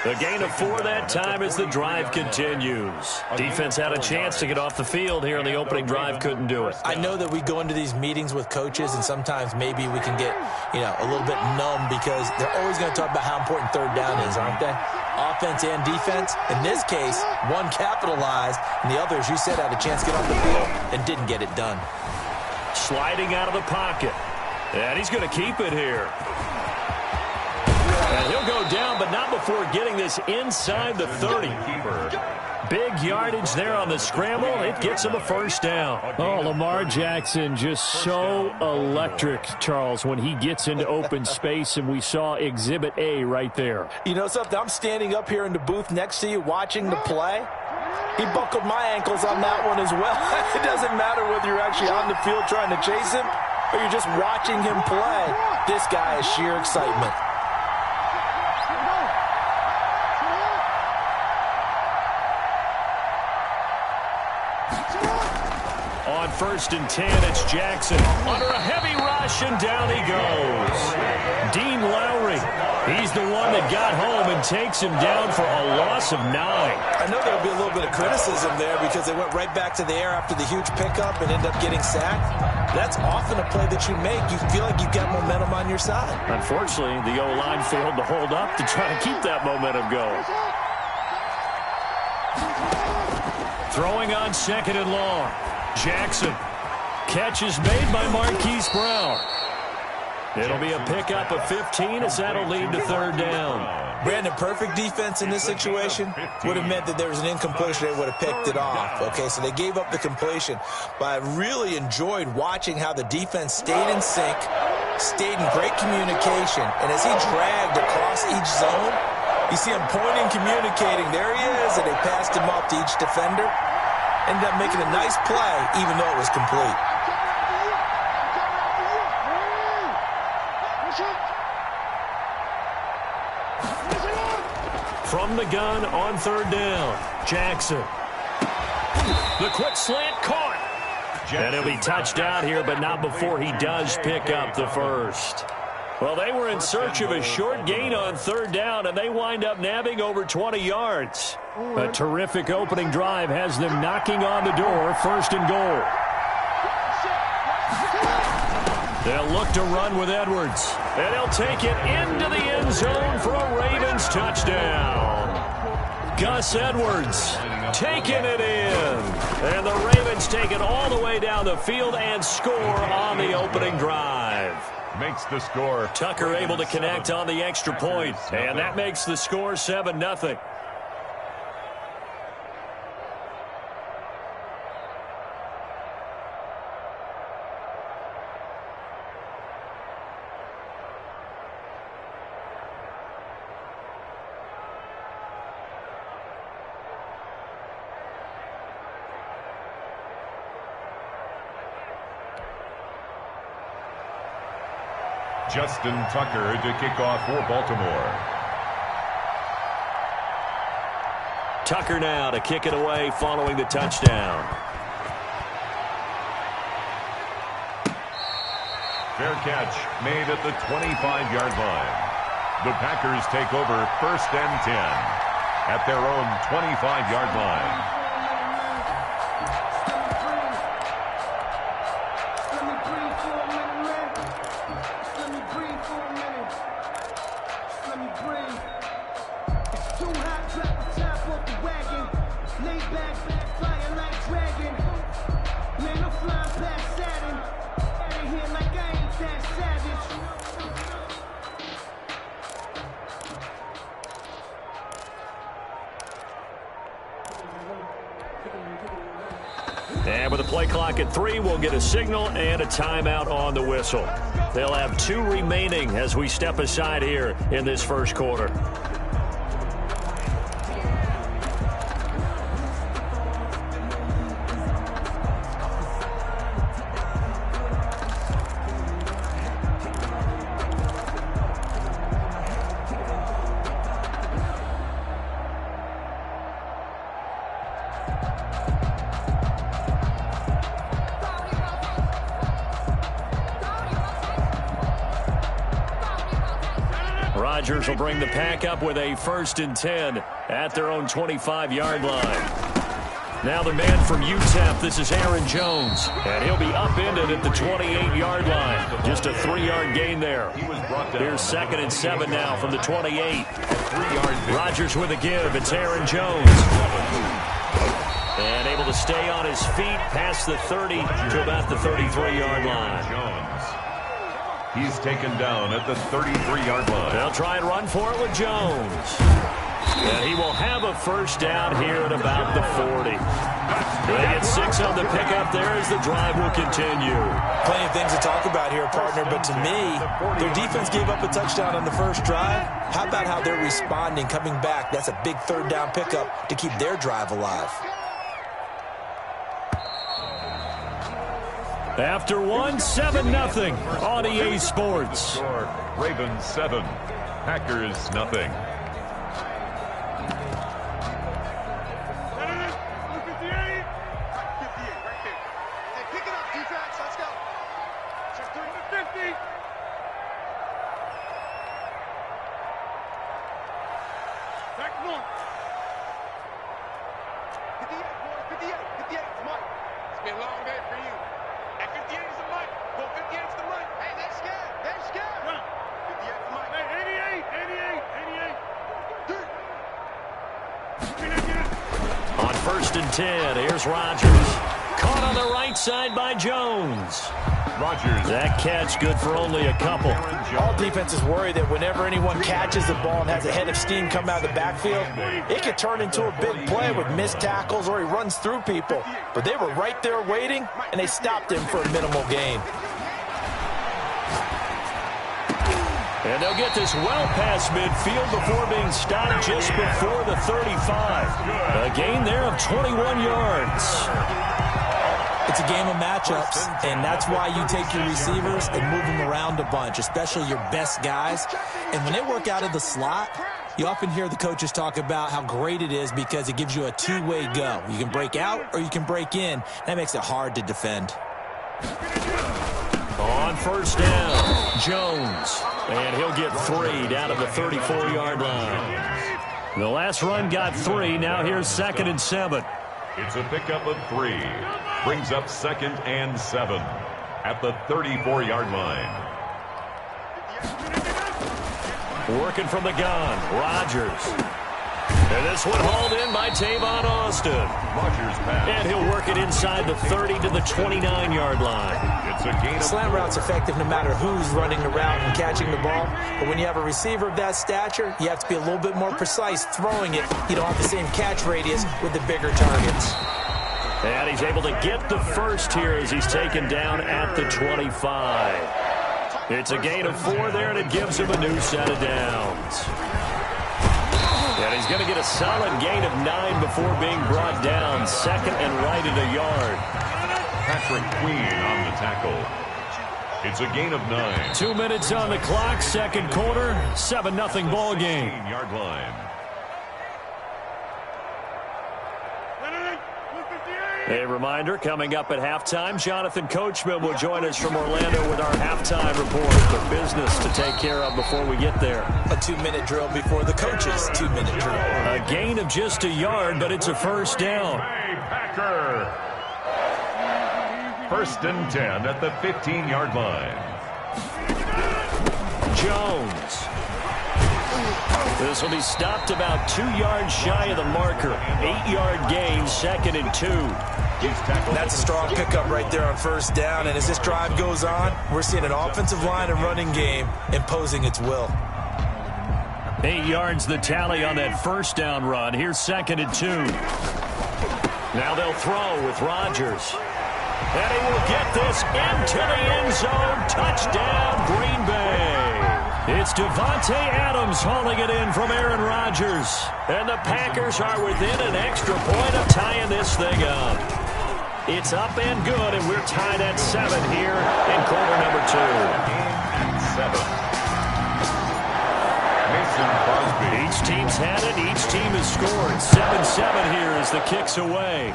A gain of 4 that time as the drive continues. Defense had a chance to get off the field here in the opening drive, couldn't do it.
I know that we go into these meetings with coaches, and sometimes maybe we can get, a little bit numb because they're always going to talk about how important 3rd down is, aren't they? Offense and defense. In this case, one capitalized, and the other, as you said, had a chance to get off the field and didn't get it done.
Sliding out of the pocket. And he's going to keep it here. And he'll go down, but not before getting this inside the 30. Big yardage there on the scramble. It gets him a 1st down.
Oh, Lamar Jackson just so electric, Charles, when he gets into open space, and we saw Exhibit A right there.
You know something? I'm standing up here in the booth next to you watching the play. He buckled my ankles on that one as well. It doesn't matter whether you're actually on the field trying to chase him or you're just watching him play. This guy is sheer excitement.
On 1st and 10, it's Jackson. Under a heavy rush, and down he goes. Dean Lowry, he's the one that got home and takes him down for a loss of 9.
I know there'll be a little bit of criticism there because they went right back to the air after the huge pickup and end up getting sacked. That's often a play that you make. You feel like you've got momentum on your side.
Unfortunately, the O-line failed to hold up to try to keep that momentum going. Throwing on 2nd and long. Jackson. Catch is made by Marquise Brown. It'll be a pickup of 15 as that'll lead to 3rd down.
Brandon, perfect defense in this situation would have meant that there was an incompletion. They would have picked it off. Okay, so they gave up the completion. But I really enjoyed watching how the defense stayed in sync, stayed in great communication. And as he dragged across each zone, you see him pointing, communicating. There he is, and they passed him off to each defender. Ended up making a nice play, even though it was complete.
From the gun on third down, Jackson. The quick slant caught. And he'll be touched out here, but not before he does pick up the first. Well, they were in search of a short gain on third down, and they wind up nabbing over 20 yards. A terrific opening drive has them knocking on the door, first and goal. They'll look to run with Edwards, and he'll take it into the end zone for a Ravens touchdown. Gus Edwards taking it in, and the Ravens take it all the way down the field and score on the opening drive.
Makes the score.
Tucker able to connect on the extra point, and that makes the score 7-0.
Justin Tucker to kick off for Baltimore.
Tucker now to kick it away following the touchdown.
Fair catch made at the 25-yard line. The Packers take over first and 10 at their own 25-yard line.
And with the play clock at 3, we'll get a signal and a timeout on the whistle. They'll have 2 remaining as we step aside here in this first quarter. Rodgers will bring the pack up with a first and 10 at their own 25-yard line. Now the man from UTEP, this is Aaron Jones, and he'll be upended at the 28-yard line. Just a 3-yard gain there. Here's 2nd and 7 now from the 28. Rodgers with a give. It's Aaron Jones. And able to stay on his feet past the 30 to about the 33-yard line.
He's taken down at the 33-yard line.
They'll try and run for it with Jones. And he will have a first down here at about the 40. They get 6 on the pickup there as the drive will continue.
Plenty of things to talk about here, partner, but to me, their defense gave up a touchdown on the first drive. How about how they're responding, coming back? That's a big third down pickup to keep their drive alive.
After 1, 7-0 on EA Sports.
Ravens 7, Packers nothing.
First and 10. Here's Rodgers. Caught on the right side by Jones.
Rodgers.
That catch good for only a couple.
All defenses worry that whenever anyone catches the ball and has a head of steam come out of the backfield, it could turn into a big play with missed tackles or he runs through people. But they were right there waiting, and they stopped him for a minimal gain.
And they'll get this well past midfield before being stopped just before the 35. A gain there of 21 yards.
It's a game of matchups, and that's why you take your receivers and move them around a bunch, especially your best guys. And when they work out of the slot, you often hear the coaches talk about how great it is because it gives you a two-way go. You can break out or you can break in. That makes it hard to defend.
On first down, Jones. And he'll get 3 down at the 34-yard line. The last run got 3. Now here's 2nd and 7.
It's a pickup of 3. Brings up 2nd and 7 at the 34-yard line.
Working from the gun, Rodgers. And this one hauled in by Tavon Austin.
Rodgers pass.
And he'll work it inside the 30 to the 29-yard line.
It's a gain of
Slant route's effective no matter who's running the route and catching the ball. But when you have a receiver of that stature, you have to be a little bit more precise throwing it. You don't have the same catch radius with the bigger targets.
And he's able to get the first here as he's taken down at the 25. It's a gain of 4 there, and it gives him a new set of downs. And he's going to get a solid gain of 9 before being brought down. 2nd and right at a yard.
Patrick Queen on the tackle. It's a gain of 9.
2 minutes on the clock, second quarter, 7-0 ball game.
16-yard line.
A reminder, coming up at halftime, Jonathan Coachman will join us from Orlando with our halftime report. The business to take care of before we get there.
A 2-minute drill before the coach's 2-minute drill.
A gain of just a yard, but it's a first down.
Packer. 1st and 10 at the 15-yard line.
Jones. This will be stopped about 2 yards shy of the marker. 8-yard gain, 2nd and 2.
That's a strong pickup right there on first down. And as this drive goes on, we're seeing an offensive line and running game imposing its will.
8 yards the tally on that first down run. Here's 2nd and 2. Now they'll throw with Rodgers. And he will get this into the end zone. Touchdown, Green Bay. It's Devontae Adams hauling it in from Aaron Rodgers. And the Packers are within an extra point of tying this thing up. It's up and good, and we're tied at 7 here in quarter number 2.
At 7. Mason Crosby.
Each team's had it. Each team has scored. 7-7 here as the kick's away.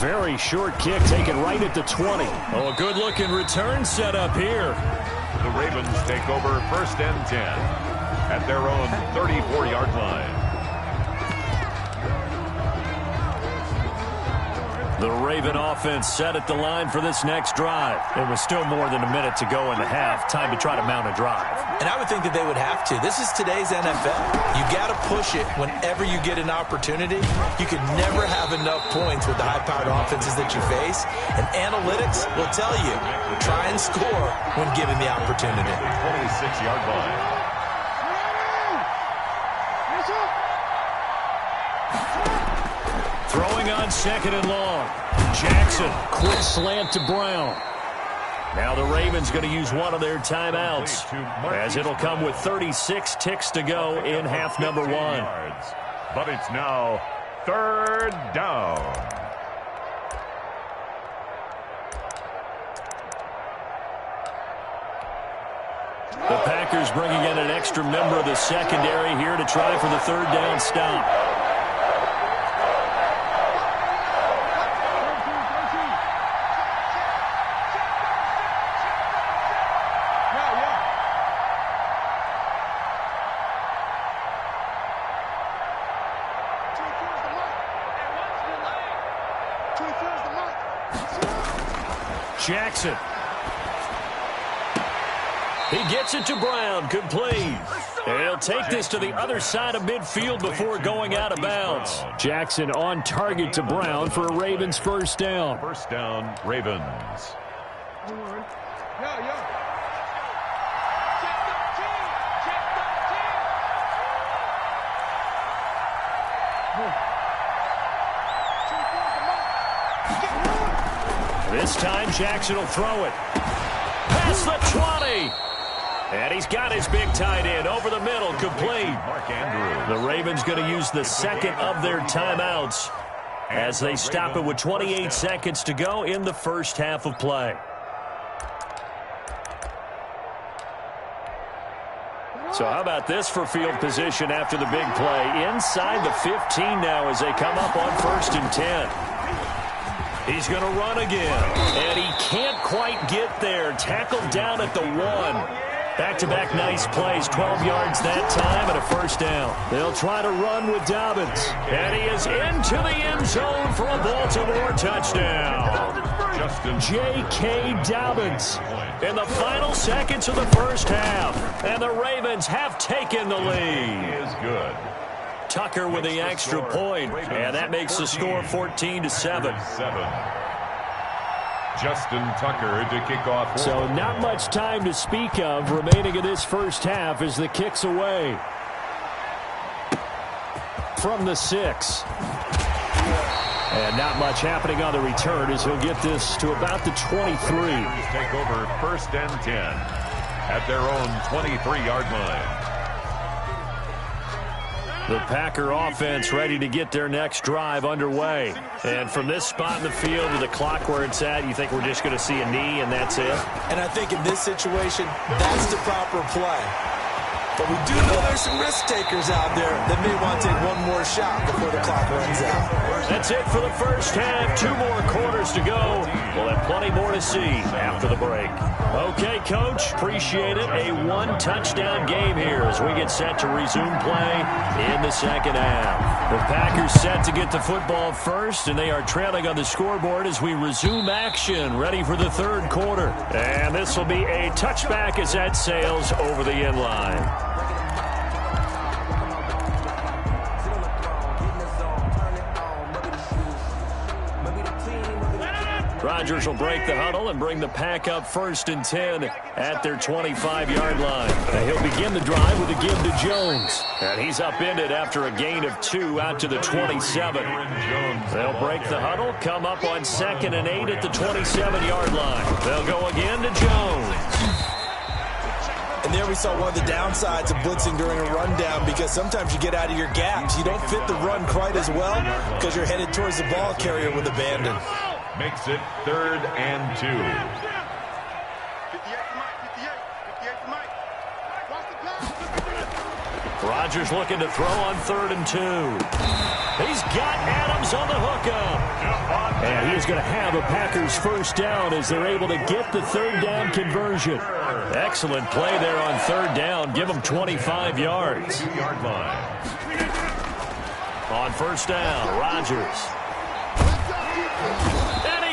Very short kick taken right at the 20. Oh, a good-looking return set up here.
The Ravens take over 1st and 10 at their own 34-yard line.
The Raven offense set at the line for this next drive. It was still more than a minute to go in the half. Time to try to mount a drive.
And I would think that they would have to. This is today's NFL. You got to push it whenever you get an opportunity. You can never have enough points with the high-powered offenses that you face. And analytics will tell you, try and score when given the opportunity.
26-yard line.
Throwing on 2nd and long. Jackson, quick slant to Brown. Now the Ravens going to use one of their timeouts as it'll come with 36 ticks to go in half number 1.
But it's now 3rd down.
The Packers bringing in an extra member of the secondary here to try for the 3rd down stop. Jackson. He gets it to Brown, complete. And he'll take this to the other side of midfield before going out of bounds. Jackson on target to Brown for a Ravens first down.
First down, Ravens.
This time Jackson will throw it. Past the 20. And he's got his big tight end over the middle, complete.
Mark Andrews.
The Ravens going to use the second of their timeouts as they stop it with 28 seconds to go in the first half of play. So how about this for field position after the big play? Inside the 15 now as they come up on 1st and 10. He's going to run again, and he can't quite get there. Tackled down at the 1. Back-to-back nice plays, 12 yards that time and a first down. They'll try to run with Dobbins, and he is into the end zone for a Baltimore touchdown. J.K. Dobbins in the final seconds of the first half, and the Ravens have taken the lead.
He is good.
Tucker with the extra point, and that makes the score 14-7.
Justin Tucker to kick off.
So not much time to speak of remaining in this first half as the kick's away. From the 6. And not much happening on the return as he'll get this to about the 23.
Take over 1st and 10 at their own 23-yard line.
The Packer offense ready to get their next drive underway. And from this spot in the field with the clock where it's at, you think we're just going to see a knee and that's it?
And I think in this situation, that's the proper play. But we do know there's some risk takers out there that may want to take one more shot before the clock runs out.
That's it for the first half. 2 more quarters to go. We'll have plenty more to see after the break. Okay, Coach, appreciate it. A 1-touchdown game here as we get set to resume play in the second half. The Packers set to get the football first, and they are trailing on the scoreboard as we resume action, ready for the third quarter. And this will be a touchback as that sails over the end line. Rodgers will break the huddle and bring the Pack up 1st and 10 at their 25-yard line. And he'll begin the drive with a give to Jones. And he's upended after a gain of 2 out to the 27. They'll break the huddle, come up on 2nd and 8 at the 27-yard line. They'll go again to Jones.
And there we saw one of the downsides of blitzing during a rundown because sometimes you get out of your gaps. You don't fit the run quite as well because you're headed towards the ball carrier with abandon.
Makes it 3rd and 2.
Rodgers looking to throw on 3rd and 2. He's got Adams on the hookup. And he is going to have a Packers first down as they're able to get the 3rd down conversion. Excellent play there on 3rd down. Give them 25 yards.
2-yard line.
On 1st down, Rodgers.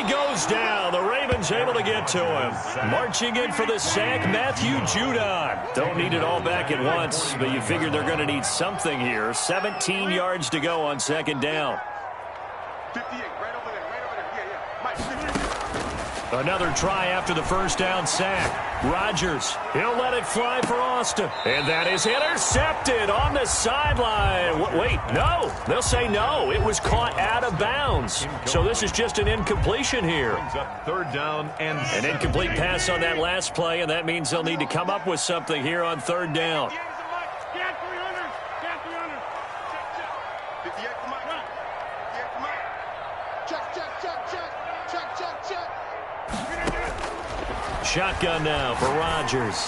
Goes down. The Ravens able to get to him. Marching in for the sack, Matthew Judon. Don't need it all back at once, but you figure they're going to need something here. 17 yards to go on 2nd down.
58, right over there. Yeah.
Another try after the 1st down sack. Rodgers, he'll let it fly for Austin. And that is intercepted on the sideline. Wait, no. They'll say no. It was caught out of bounds. So this is just an incompletion here.
3rd down and
an incomplete pass on that last play, and that means they'll need to come up with something here on 3rd down. Shotgun now for Rodgers.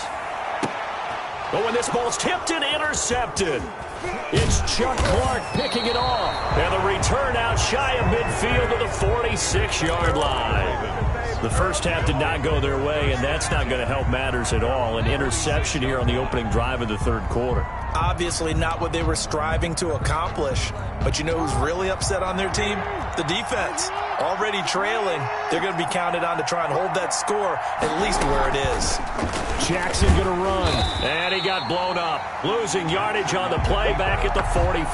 Oh, and this ball's tipped and intercepted. It's Chuck Clark picking it off. And the return out shy of midfield to the 46-yard line. The first half did not go their way, and that's not going to help matters at all. An interception here on the opening drive of the 3rd quarter.
Obviously not what they were striving to accomplish. But you know who's really upset on their team? The defense. Already trailing, they're going to be counted on to try and hold that score at least where it is.
Jackson going to run. And he got blown up. Losing yardage on the play back at the 44.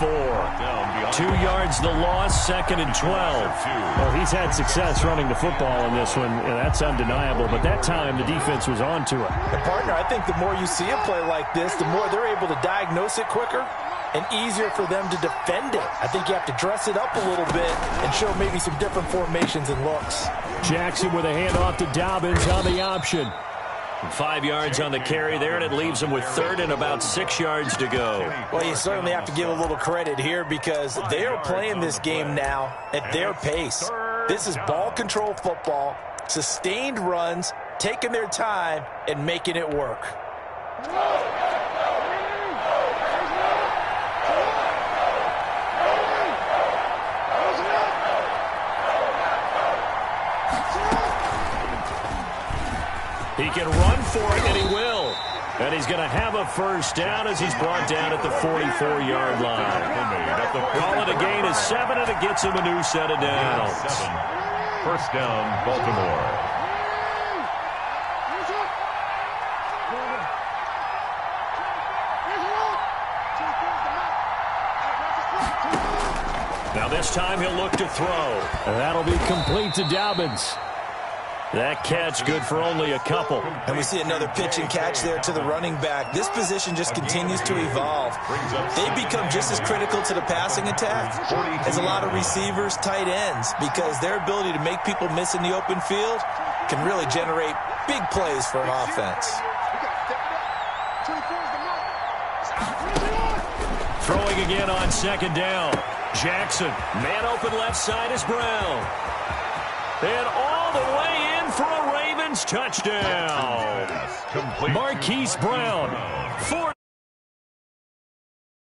2 yards the loss, 2nd and 12.
Well, he's had success running the football in this one, and that's undeniable. But that time, the defense was on to it.
And partner, I think the more you see a play like this, the more they're able to diagnose it quicker and easier for them to defend it. I think you have to dress it up a little bit and show maybe some different formations and looks.
Jackson with a handoff to Dobbins on the option.
5 yards on the carry there, and it leaves them with third and about 6 yards to go.
Well, you certainly have to give a little credit here because they are playing this game now at their pace. This is ball control football, sustained runs, taking their time, and making it work.
He can run for it, and he will. And he's going to have a first down as he's brought down at the 44-yard line. Call it a gain of 7, and it gets him a new set of downs.
First down, Baltimore.
Now this time he'll look to throw.
That'll be complete to Dobbins.
That catch good for only a couple.
And we see another pitch and catch there to the running back. This position just continues to evolve. They become just as critical to the passing attack as a lot of receivers, tight ends, because their ability to make people miss in the open field can really generate big plays for an offense.
Throwing again on second down. Jackson, man open left side is Brown. And all the way in for a Ravens touchdown. Marquise Brown, 4